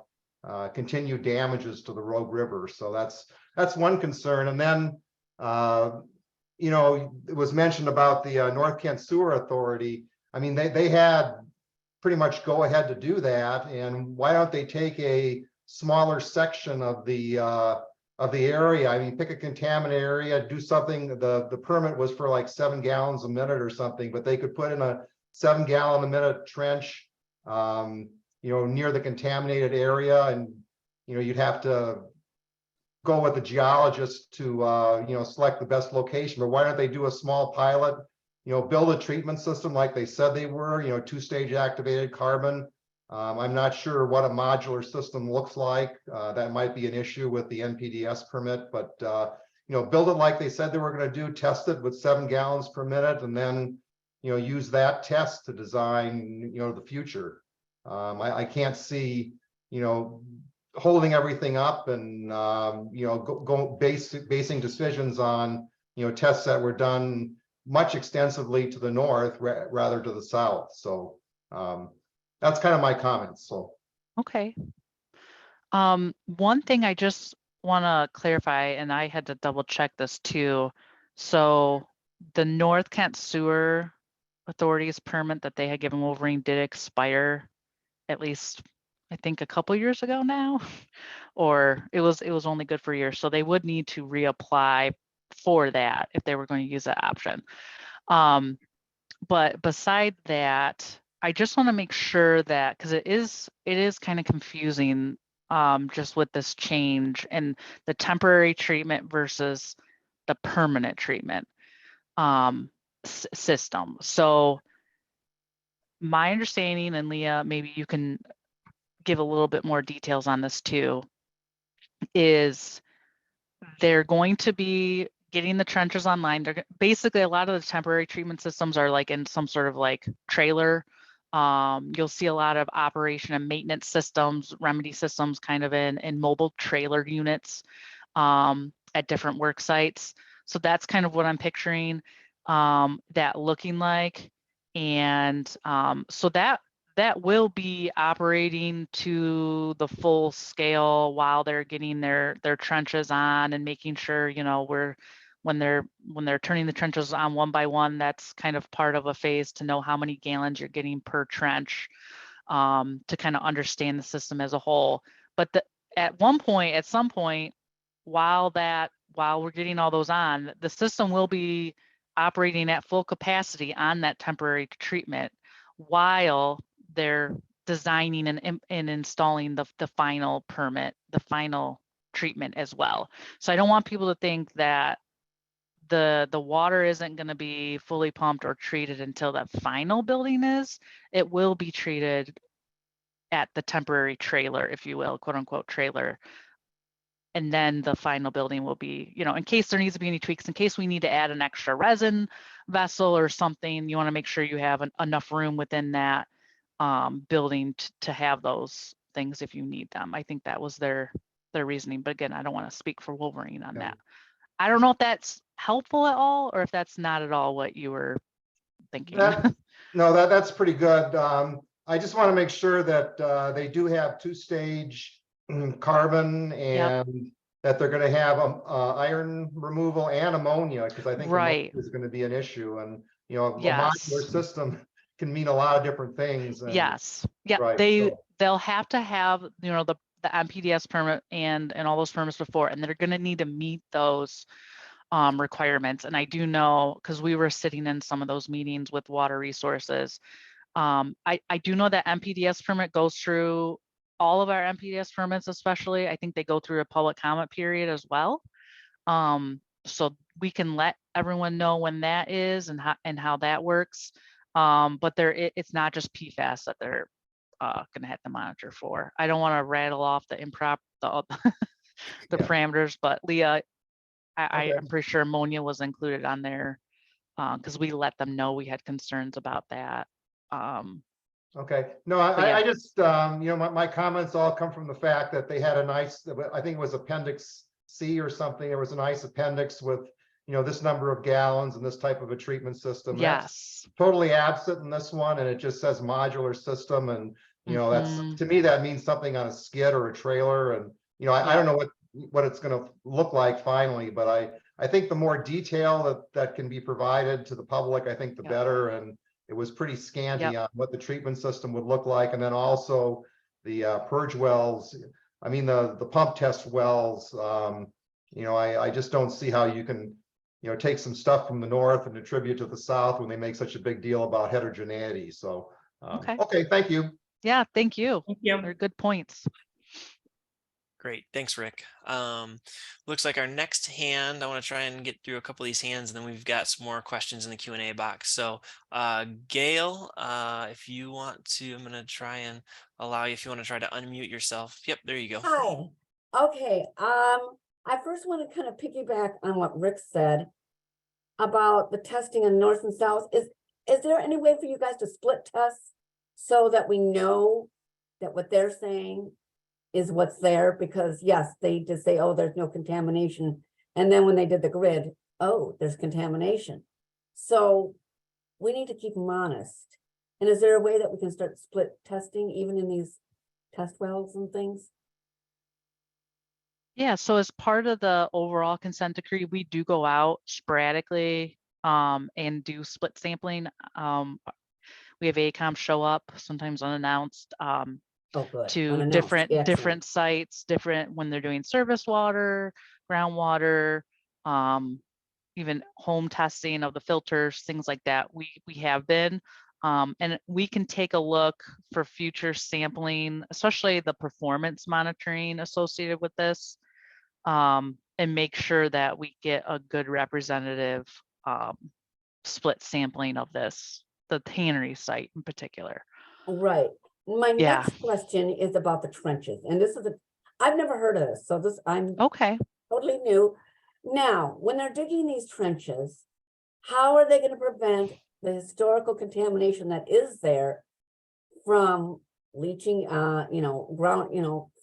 continued damages to the Rogue River. So that's one concern. And then it was mentioned about the North Kent Sewer Authority. I mean, they had pretty much go ahead to do that. And why don't they take a smaller section of the area? I mean, pick a contaminated area, do something. The permit was for like 7 gallons a minute or something, but they could put in a 7 gallon a minute trench near the contaminated area. And you'd have to go with the geologist to select the best location. But why don't they do a small pilot, build a treatment system like they said they were, 2-stage activated carbon. I'm not sure what a modular system looks like. That might be an issue with the NPDES permit, but build it like they said they were going to do, test it with 7 gallons per minute, and then use that test to design the future. I can't see holding everything up and basing decisions on tests that were done much extensively to the north rather to the south. So that's kind of my comments. So okay. One thing I just want to clarify, and I had to double check this too. So the North Kent Sewer Authority's permit that they had given Wolverine did expire, at least I think a couple years ago now, or it was only good for a year. So they would need to reapply for that if they were going to use that option. But beside that, I just want to make sure that, because it is kind of confusing just with this change and the temporary treatment versus the permanent treatment system. So my understanding, and Leah, maybe you can give a little bit more details on this too, is they're going to be getting the trenches online. They're basically, a lot of the temporary treatment systems are like in some sort of like trailer. You'll see a lot of operation and maintenance systems, remedy systems kind of in mobile trailer units at different work sites. So that's kind of what I'm picturing that looking like. And so that will be operating to the full scale while they're getting their trenches on and making sure, you know, when they're turning the trenches on one by one, that's kind of part of a phase to know how many gallons you're getting per trench to kind of understand the system as a whole. But at some point, while we're getting all those on, the system will be operating at full capacity on that temporary treatment while they're designing and installing the final permit, the final treatment as well. So I don't want people to think that the water isn't going to be fully pumped or treated until that final building is. It will be treated at the temporary trailer, if you will, quote unquote trailer. And then the final building will be, you know, in case there needs to be any tweaks, in case we need to add an extra resin vessel or something, you want to make sure you have enough room within that building to have those things if you need them. I think that was their reasoning. But again, I don't want to speak for Wolverine on that. I don't know if that's helpful at all or if that's not at all what you were thinking. No, that's pretty good. I just want to make sure that they do have two-stage carbon and that they're going to have iron removal and ammonia, because I think ammonia is going to be an issue. And, you know, a modular system can mean a lot of different things. And, they'll have to have, you know, the MPDS permit and all those permits before, and they're going to need to meet those requirements. And I do know, because we were sitting in some of those meetings with water resources, I do know that MPDS permit goes through all of our MPDS permits, especially. I think they go through a public comment period as well. So we can let everyone know when that is and how that works. But it's not just PFAS that they're going to have to monitor for. I don't want to rattle off the the parameters, but Leah, I'm pretty sure ammonia was included on there because we let them know we had concerns about that. Okay, no, I just, you know, my comments all come from the fact that they had a nice, I think it was Appendix C or something. There was a nice appendix with, you know, this number of gallons and this type of a treatment system. Yes. That's totally absent in this one. And it just says modular system. And, you know, that's, to me, that means something on a skid or a trailer. And, you know, I don't know what it's going to look like finally, but I think the more detail that can be provided to the public, I think the better. And it was pretty scanty on what the treatment system would look like. And then also the purge wells, I mean, the pump test wells, you know, I just don't see how you can, you know, take some stuff from the north and attribute to the south when they make such a big deal about heterogeneity. So, okay, thank you. Yeah, thank you. Thank you. They're good points. Great, thanks, Rick. Looks like our next hand, I want to try and get through a couple of these hands, and then we've got some more questions in the Q&A box. So Gail, if you want to, I'm going to try and allow you, if you want to try to unmute yourself. Yep, there you go. Hi. Okay. I first want to kind of piggyback on what Rick said about the testing in north and south. Is there any way for you guys to split tests so that we know that what they're saying is what's there? Because yes, they just say, oh, there's no contamination. And then when they did the grid, oh, there's contamination. So we need to keep them honest. And is there a way that we can start split testing even in these test wells and things? Yeah, so as part of the overall consent decree, we do go out sporadically and do split sampling. We have ACOM show up, sometimes unannounced, to different sites, when they're doing surface water, groundwater, even home testing of the filters, things like that. We have been, and we can take a look for future sampling, especially the performance monitoring associated with this, and make sure that we get a good representative split sampling of this the Tannery site in particular. Right. My Yeah. next question is about the trenches, and this is I've never heard of this, so I'm Okay. totally new. Now, when they're digging these trenches, how are they going to prevent the historical contamination that is there from leaching,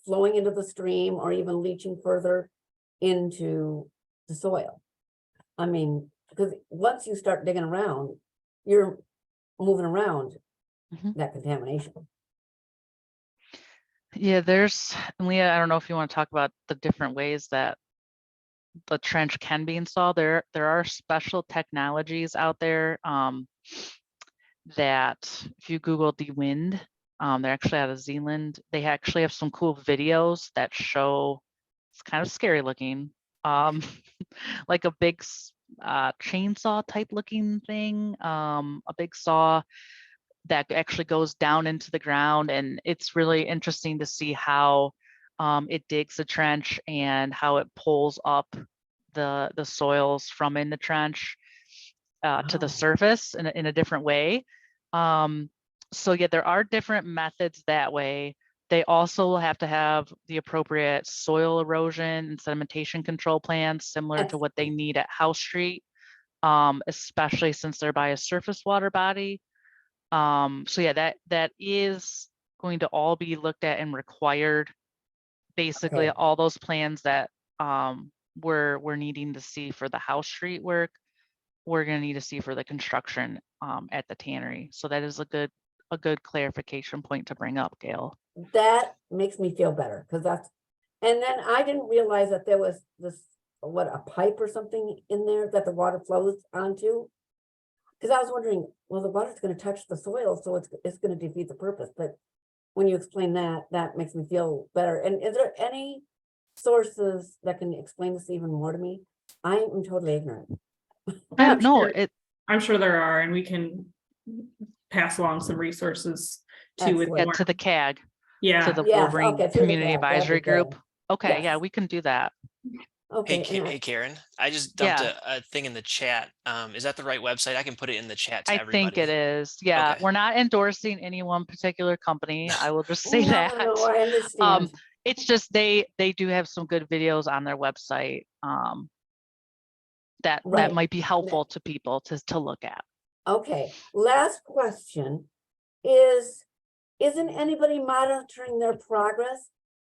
flowing into the stream or even leaching further into the soil? I mean, because once you start digging around, you're moving around Mhm. that contamination. Yeah, and Leah, I don't know if you want to talk about the different ways that the trench can be installed. There are special technologies out there that if you Google DeWind, they're actually out of Zealand. They actually have some cool videos that show, it's kind of scary looking, like a big chainsaw type looking thing, a big saw that actually goes down into the ground. And it's really interesting to see how it digs the trench and how it pulls up the soils from in the trench to the Oh. surface in a different way. So yeah, there are different methods that way. They also have to have the appropriate soil erosion and sedimentation control plans, similar to what they need at House Street, especially since they're by a surface water body. So yeah, that is going to all be looked at and required. Basically, Okay. all those plans that we're needing to see for the House Street work, we're going to need to see for the construction at the tannery. So that is a good clarification point to bring up, Gail. That makes me feel better, because and then I didn't realize that there was a pipe or something in there that the water flows onto. Because I was wondering, well, the water's going to touch the soil, so it's going to defeat the purpose. But when you explain that, that makes me feel better. And is there any sources that can explain this even more to me? I am totally ignorant. Yeah, no, I'm sure there are, and we can pass along some resources to with Excellent. to the CAG, yeah. to the Yes, Wolverine okay, through the Community CAG, that'd be Advisory Group. good. Okay, yeah, Yes. we can do that. Okay. Hey, Karen, I just dumped Yeah. a thing in the chat. Is that the right website? I can put it in the chat to I think it everybody. is. Yeah, Okay. we're not endorsing any one particular company. I will just say No, that. I understand. It's just they do have some good videos on their website that Right. might be helpful to people to look at. Okay, last question isn't anybody monitoring their progress?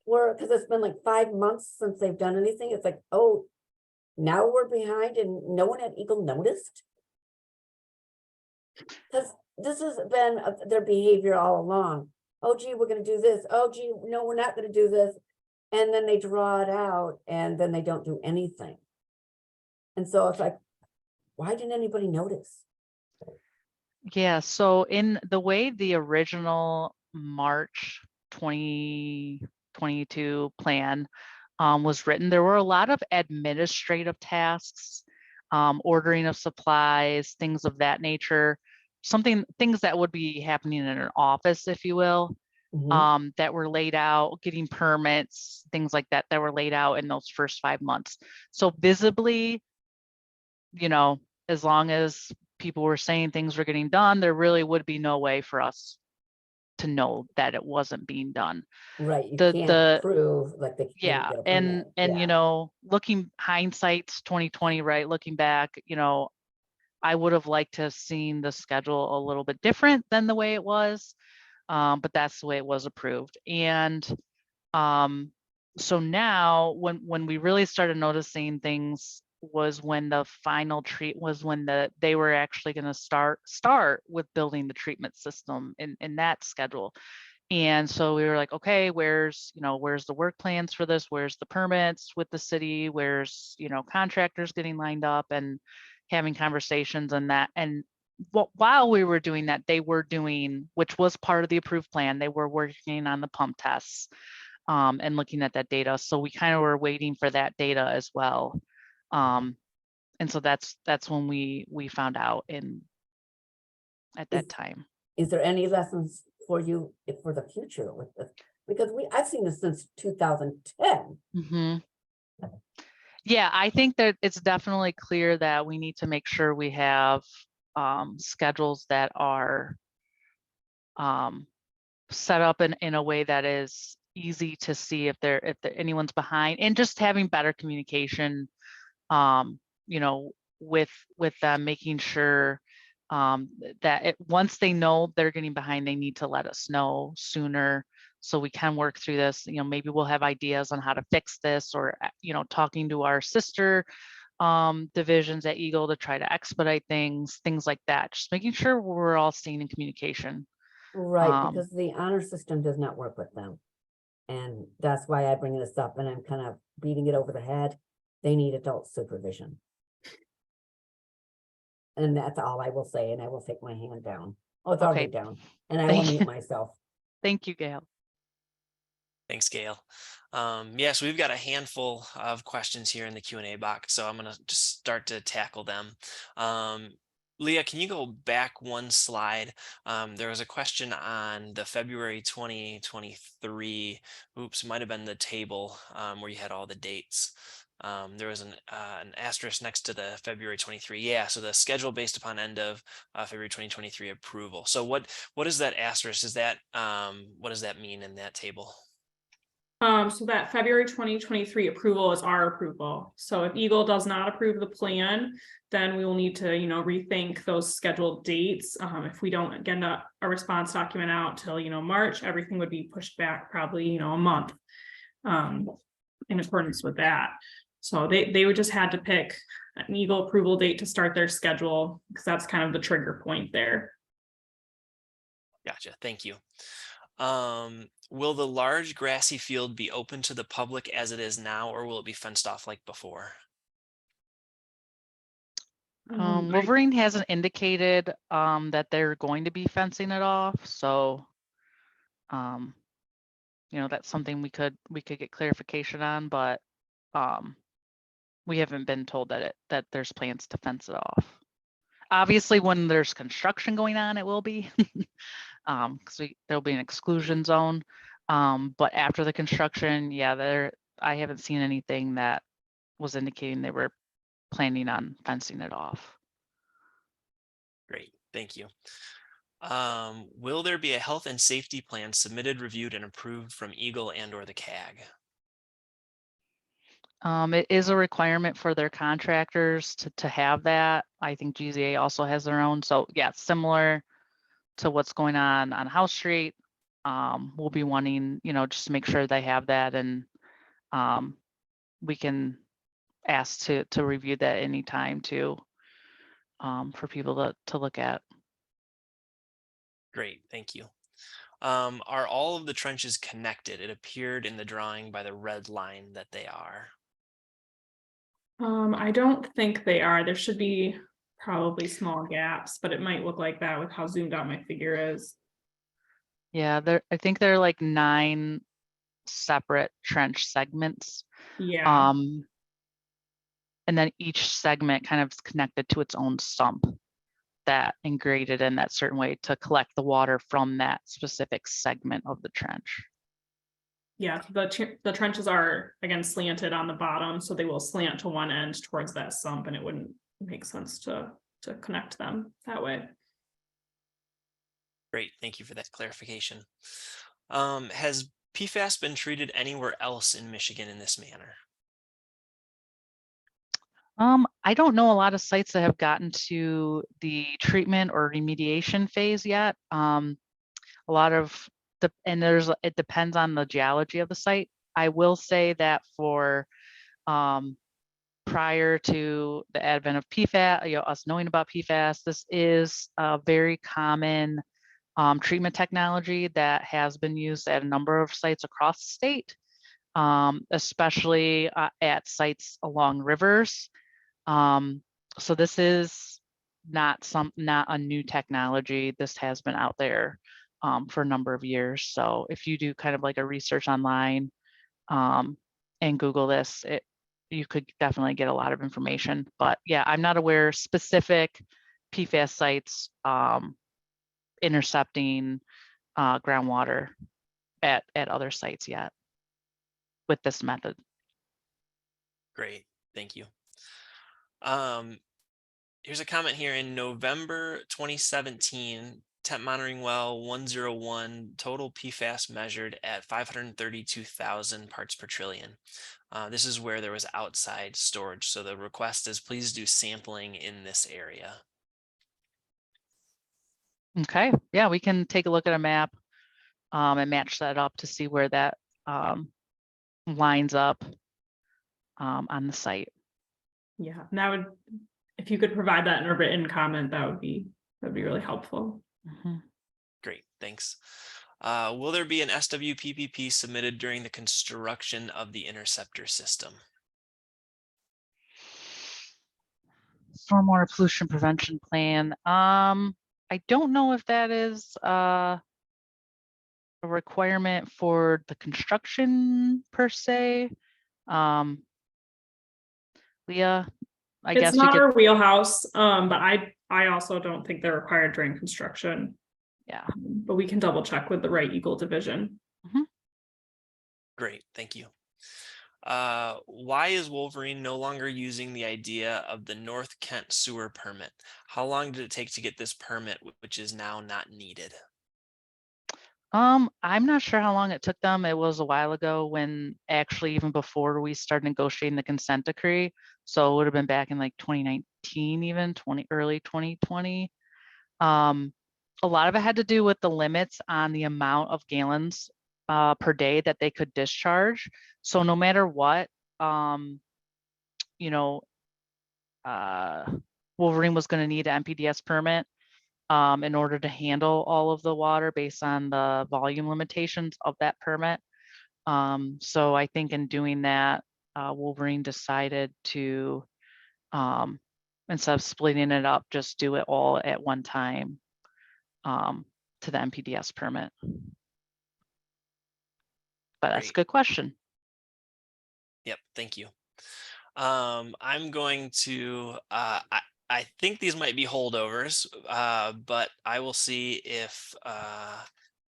Because it's been like 5 months since they've done anything. It's like, oh, now we're behind and no one at EGLE noticed? Because this has been their behavior all along. Oh, gee, we're going to do this. Oh, gee, no, we're not going to do this. And then they draw it out and then they don't do anything. And so it's like, why didn't anybody notice? Yeah, so in the way the original March 2022 plan was written, there were a lot of administrative tasks, ordering of supplies, things of that nature, things that would be happening in an office, if you will, that were laid out, getting permits, things like that were laid out in those first 5 months. So visibly, as long as people were saying things were getting done, there really would be no way for us to know that it wasn't being done. Right, you can't prove like they yeah, get a permit. and looking hindsight's 2020, right? Looking back, I would have liked to have seen the schedule a little bit different than the way it was, but that's the way it was approved. And so now when we really started noticing things was when the final they were actually going to start with building the treatment system in that schedule. And so we were like, okay, where's the work plans for this? Where's the permits with the city? Where's, contractors getting lined up and having conversations and that. And while we were doing that, they were doing, which was part of the approved plan, they were working on the pump tests and looking at that data. So we kind of were waiting for that data as well. And so that's when we found out at that time. Is there any lessons for you for the future with this? Because I've seen this since 2010. Yeah, I think that it's definitely clear that we need to make sure we have schedules that are set up in a way that is easy to see if anyone's behind, and just having better communication, you know, with them, making sure that once they know they're getting behind, they need to let us know sooner so we can work through this. You know, maybe we'll have ideas on how to fix this, or, you know, talking to our sister divisions at EGLE to try to expedite things like that. Just making sure we're all staying in communication. Right, because the honor system does not work with them. And that's why I bring this up, and I'm kind of beating it over the head. They need adult supervision. And that's all I will say, and I will take my hand down. Oh, it's already Okay. down, and I will Thank mute you. myself. Thank you, Gail. Thanks, Gail. Yes, we've got a handful of questions here in the Q&A box, so I'm going to just start to tackle them. Leah, can you go back one slide? There was a question on the February 2023, might have been the table where you had all the dates. There was an asterisk next to the February 23. Yeah, so the schedule based upon end of February 2023 approval. So what is that asterisk? Is that what does that mean in that table? So that February 2023 approval is our approval. So if EGLE does not approve the plan, then we will need to, you know, rethink those scheduled dates. If we don't get a response document out till, you know, March, everything would be pushed back probably, you know, a month in accordance with that. So they would just had to pick an EGLE approval date to start their schedule, because that's kind of the trigger point there. Gotcha. Thank you. Will the large grassy field be open to the public as it is now, or will it be fenced off like before? Wolverine hasn't indicated that they're going to be fencing it off, so you know, that's something we could get clarification on, but we haven't been told that there's plans to fence it off. Obviously, when there's construction going on, it will be, because there'll be an exclusion zone. But after the construction, yeah, I haven't seen anything that was indicating they were planning on fencing it off. Great, thank you. Will there be a health and safety plan submitted, reviewed, and approved from EGLE and/or the CAG? It is a requirement for their contractors to have that. I think GZA also has their own. So yeah, similar to what's going on House Street. We'll be wanting, you know, just to make sure they have that, and we can ask to review that anytime too, for people to look at. Great, thank you. Are all of the trenches connected? It appeared in the drawing by the red line that they are. I don't think they are. There should be probably small gaps, but it might look like that with how zoomed out my figure is. Yeah, I think there are like 9 separate trench segments. Yeah. And then each segment kind of is connected to its own sump that ingraded in that certain way to collect the water from that specific segment of the trench. Yeah, the trenches are, again, slanted on the bottom, so they will slant to one end towards that sump, and it wouldn't make sense to connect them that way. Great, thank you for that clarification. Has PFAS been treated anywhere else in Michigan in this manner? I don't know a lot of sites that have gotten to the treatment or remediation phase yet. A lot of it depends on the geology of the site. I will say that for prior to the advent of PFAS, you know, us knowing about PFAS, this is a very common treatment technology that has been used at a number of sites across the state, especially at sites along rivers. So this is not a new technology. This has been out there for a number of years. So if you do kind of like a research online and Google this, you could definitely get a lot of information. But yeah, I'm not aware specific PFAS sites intercepting groundwater at other sites yet with this method. Great, thank you. Here's a comment here in November 2017, temp monitoring well 101, total PFAS measured at 532,000 parts per trillion. This is where there was outside storage. So the request is please do sampling in this area. Okay, yeah, we can take a look at a map and match that up to see where that lines up on the site. Yeah, and that would, if you could provide that in a written comment, that'd be really helpful. Mhm. Great, thanks. Will there be an SWPPP submitted during the construction of the interceptor system? Stormwater pollution prevention plan. I don't know if that is a requirement for the construction per se. Leah, I It's guess we not could, our wheelhouse, but I also don't think they're required during construction. yeah. But we can double check with the right EGLE division. Great, thank you. Why is Wolverine no longer using the idea of the North Kent sewer permit? How long did it take to get this permit, which is now not needed? I'm not sure how long it took them. It was a while ago when actually even before we started negotiating the consent decree. So it would have been back in like 2019, even early 2020. A lot of it had to do with the limits on the amount of gallons per day that they could discharge. So no matter what, you know, Wolverine was going to need an NPDES permit in order to handle all of the water based on the volume limitations of that permit. So I think in doing that, Wolverine decided to, instead of splitting it up, just do it all at one time to the NPDES permit. But that's a Great. good question. Yep, thank you. I'm going to, I think these might be holdovers, but I will see if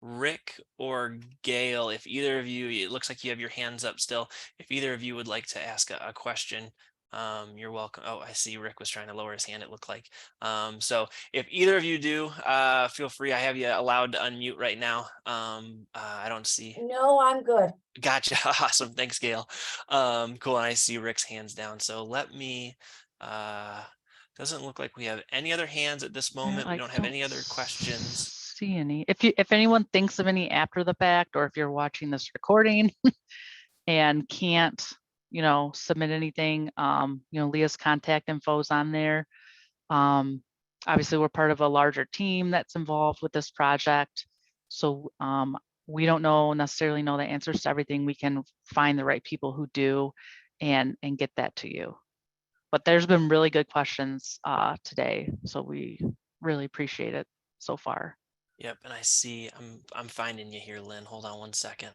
Rick or Gail, if either of you, it looks like you have your hands up still. If either of you would like to ask a question, you're welcome. Oh, I see Rick was trying to lower his hand, it looked like. So if either of you do, feel free. I have you allowed to unmute right now. I don't see. No, I'm good. Gotcha. Awesome. Thanks, Gail. Cool. And I see Rick's hands down. So let me, doesn't look like we have any other hands at this moment. We don't have any other questions. See any. If anyone thinks of any after the fact, or if you're watching this recording and can't, submit anything, Leah's contact info is on there. Obviously, we're part of a larger team that's involved with this project. So we don't necessarily know the answers to everything. We can find the right people who do and get that to you. But there's been really good questions today. So we really appreciate it so far. Yep. And I see I'm finding you here, Lynn. Hold on one second.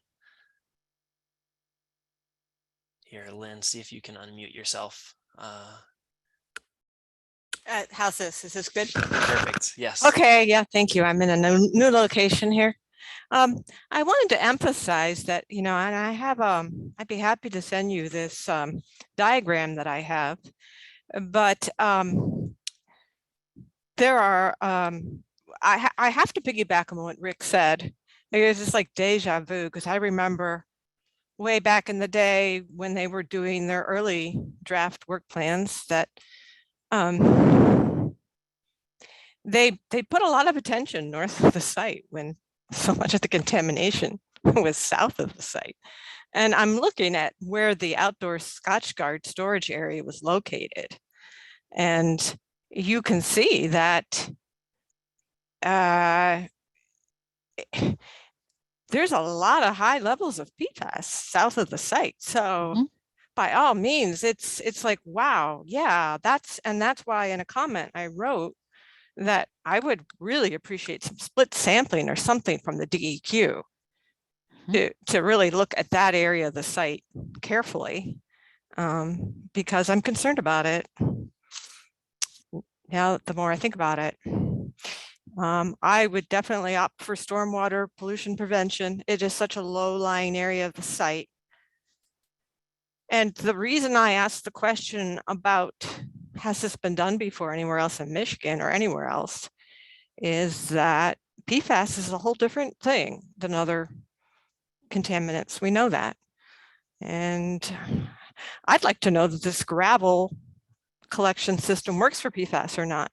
Here, Lynn, see if you can unmute yourself. How's this? Is this good? Perfect. Yes. Okay. Yeah. Thank you. I'm in a new location here. I wanted to emphasize that, and I have, I'd be happy to send you this diagram that I have, but there are, I have to piggyback on what Rick said. It's just like deja vu, because I remember way back in the day when they were doing their early draft work plans that they put a lot of attention north of the site when so much of the contamination was south of the site. And I'm looking at where the outdoor Scotchgard storage area was located. And you can see that there's a lot of high levels of PFAS south of the site. So by all means, it's like, wow, yeah, that's why in a comment I wrote that I would really appreciate some split sampling or something from the DEQ to really look at that area of the site carefully, because I'm concerned about it. Now, the more I think about it, I would definitely opt for stormwater pollution prevention. It is such a low-lying area of the site. And the reason I asked the question about has this been done before anywhere else in Michigan or anywhere else, is that PFAS is a whole different thing than other contaminants. We know that. And I'd like to know that this gravel collection system works for PFAS or not.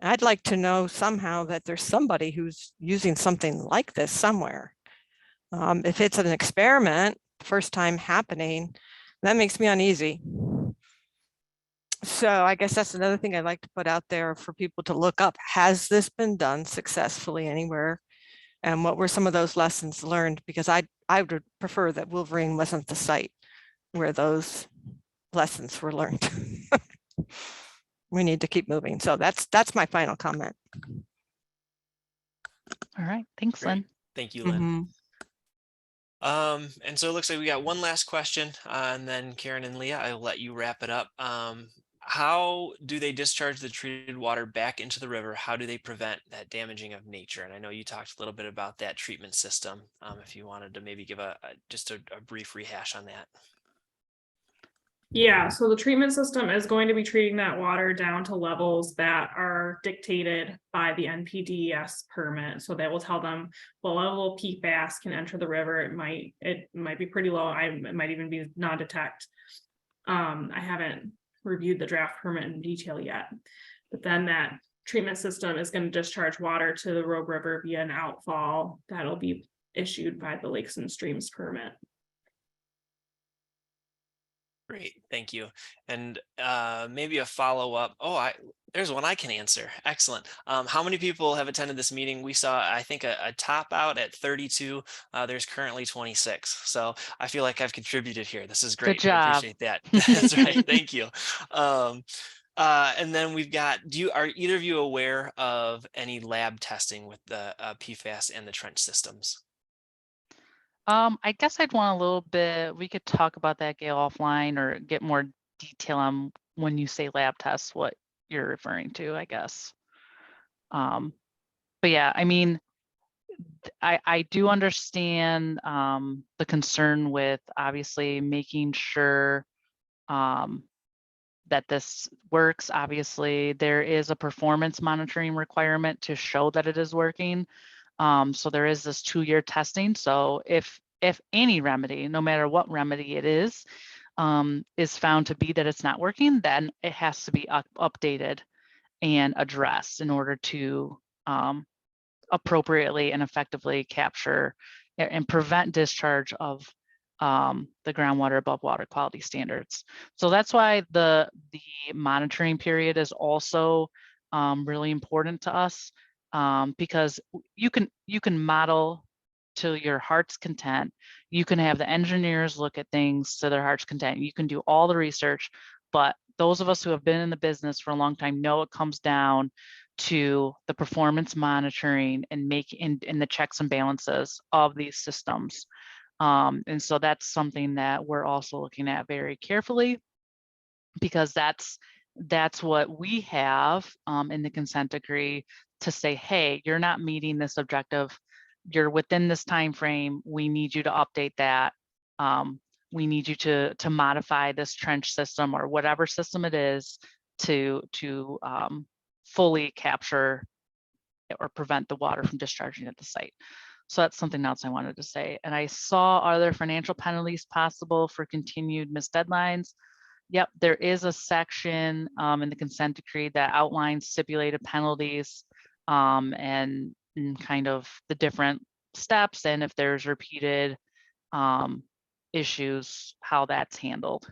I'd like to know somehow that there's somebody who's using something like this somewhere. If it's an experiment, first time happening, that makes me uneasy. So I guess that's another thing I'd like to put out there for people to look up. Has this been done successfully anywhere? And what were some of those lessons learned? Because I would prefer that Wolverine wasn't the site where those lessons were learned. We need to keep moving. So that's my final comment. All right, thanks, Great. Lynn. Thank you, Lynn. Mhm. And so it looks like we got one last question, and then Karen and Leah, I will let you wrap it up. How do they discharge the treated water back into the river? How do they prevent that damaging of nature? And I know you talked a little bit about that treatment system. If you wanted to maybe give just a brief rehash on that. Yeah, so the treatment system is going to be treating that water down to levels that are dictated by the NPDES permit. So that will tell them what level of PFAS can enter the river. It might be pretty low. It might even be non-detect. I haven't reviewed the draft permit in detail yet, but then that treatment system is going to discharge water to the Rogue River via an outfall that'll be issued by the Lakes and Streams permit. Great, thank you. And maybe a follow-up. Oh, there's one I can answer. Excellent. How many people have attended this meeting? We saw, I think, a top out at 32. There's currently 26. So I feel like I've contributed here. This is great. Good job. I appreciate that. That's right. Thank you. And then we've got, are either of you aware of any lab testing with the PFAS and the trench systems? I guess I'd want a little bit, we could talk about that, Gail, offline, or get more detail on when you say lab tests, what you're referring to, I guess. But yeah, I mean, I do understand the concern with obviously making sure that this works. Obviously, there is a performance monitoring requirement to show that it is working. So there is this 2-year testing. So if any remedy, no matter what remedy it is found to be that it's not working, then it has to be updated and addressed in order to appropriately and effectively capture and prevent discharge of the groundwater above water quality standards. So that's why the monitoring period is also really important to us, because you can model to your heart's content. You can have the engineers look at things to their heart's content. You can do all the research, but those of us who have been in the business for a long time know it comes down to the performance monitoring and the checks and balances of these systems. And so that's something that we're also looking at very carefully, because that's what we have in the consent decree to say, hey, you're not meeting this objective. You're within this time frame. We need you to update that. We need you to modify this trench system or whatever system it is to fully capture or prevent the water from discharging at the site. So that's something else I wanted to say. And I saw, are there financial penalties possible for continued missed deadlines? Yep, there is a section in the consent decree that outlines stipulated penalties and kind of the different steps, and if there's repeated issues, how that's handled.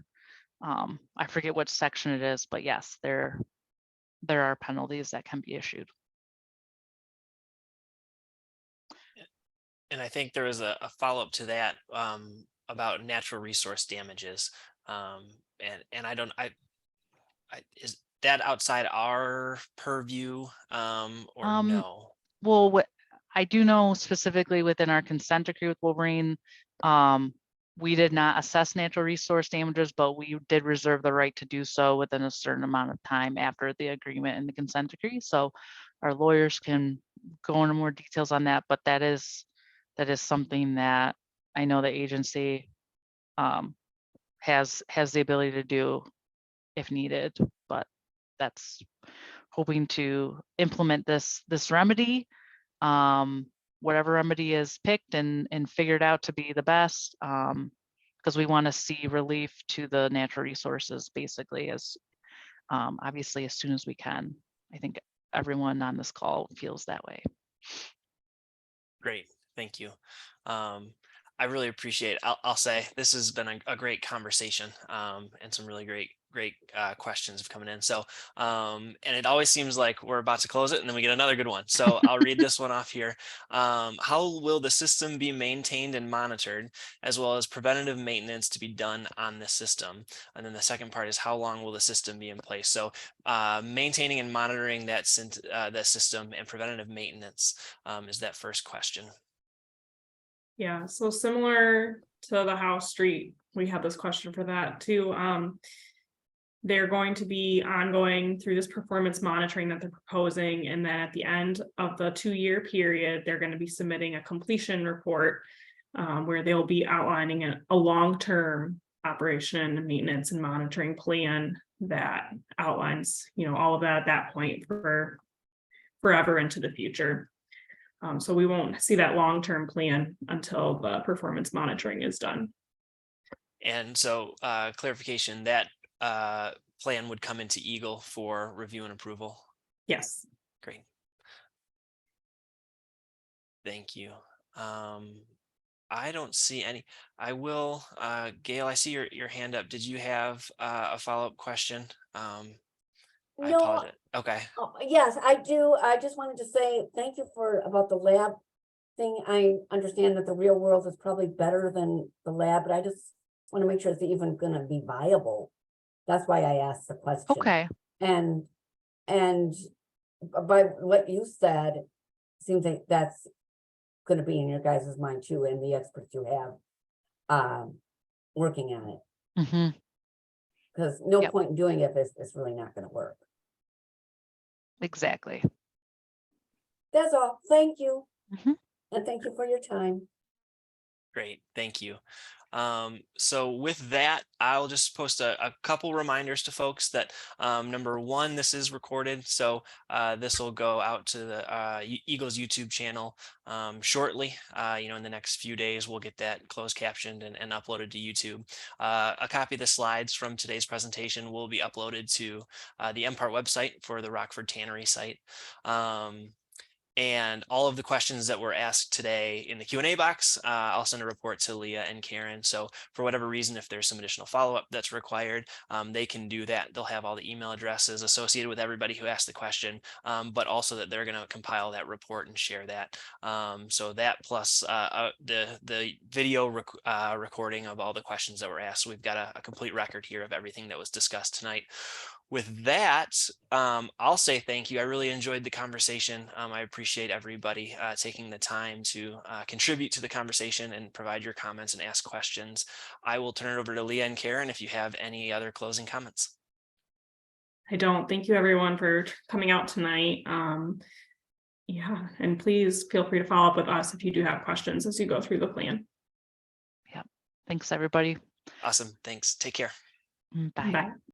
I forget which section it is, but yes, there are penalties that can be issued. And I think there was a follow-up to that about natural resource damages. And is that outside our purview or no? Well, I do know specifically within our consent decree with Wolverine, we did not assess natural resource damages, but we did reserve the right to do so within a certain amount of time after the agreement in the consent decree. So our lawyers can go into more details on that, but that is something that I know the agency has the ability to do if needed, but that's hoping to implement this remedy, whatever remedy is picked and figured out to be the best, because we want to see relief to the natural resources basically as obviously as soon as we can. I think everyone on this call feels that way. Great, thank you. I really appreciate it. I'll say this has been a great conversation, and some really great questions have coming in. So, and it always seems like we're about to close it and then we get another good one. So I'll read this one off here. How will the system be maintained and monitored, as well as preventative maintenance to be done on the system? And then the second part is, how long will the system be in place? So maintaining and monitoring that system and preventative maintenance is that first question. Yeah, so similar to the house street, we have this question for that too. They're going to be ongoing through this performance monitoring that they're proposing. And then at the end of the 2-year period, they're going to be submitting a completion report where they'll be outlining a long-term operation and maintenance and monitoring plan that outlines, all of that at that point for forever into the future. So we won't see that long-term plan until the performance monitoring is done. And so clarification, that plan would come into EGLE for review and approval. Yes. Great. Thank you. I don't see any. I will, Gail, I see your hand up. Did you have a follow-up question? I No, apologize. Okay. yes, I do. I just wanted to say thank you about the lab thing. I understand that the real world is probably better than the lab, but I just want to make sure it's even going to be viable. That's why I asked the question. Okay. And by what you said, seems like that's going to be in your guys' mind too, and the experts you have working on it. Mm-hmm. Because no Yep. point in doing it if it's really not going to work. Exactly. That's all. Thank you. Mm-hmm. And thank you for your time. Great, thank you. So with that, I'll just post a couple reminders to folks that number one, this is recorded. So this will go out to the EGLE's YouTube channel shortly. In the next few days, we'll get that closed captioned and uploaded to YouTube. A copy of the slides from today's presentation will be uploaded to the MPART website for the Rockford Tannery Site. And all of the questions that were asked today in the Q&A box, I'll send a report to Leah and Karen. So for whatever reason, if there's some additional follow-up that's required, they can do that. They'll have all the email addresses associated with everybody who asked the question, but also that they're going to compile that report and share that. So that plus the video recording of all the questions that were asked. So we've got a complete record here of everything that was discussed tonight. With that, I'll say thank you. I really enjoyed the conversation. I appreciate everybody taking the time to contribute to the conversation and provide your comments and ask questions. I will turn it over to Leah and Karen if you have any other closing comments. I don't. Thank you everyone for coming out tonight. Yeah, and please feel free to follow up with us if you do have questions as you go through the plan. Yeah. Thanks, everybody. Awesome. Thanks. Take care. Bye. Bye.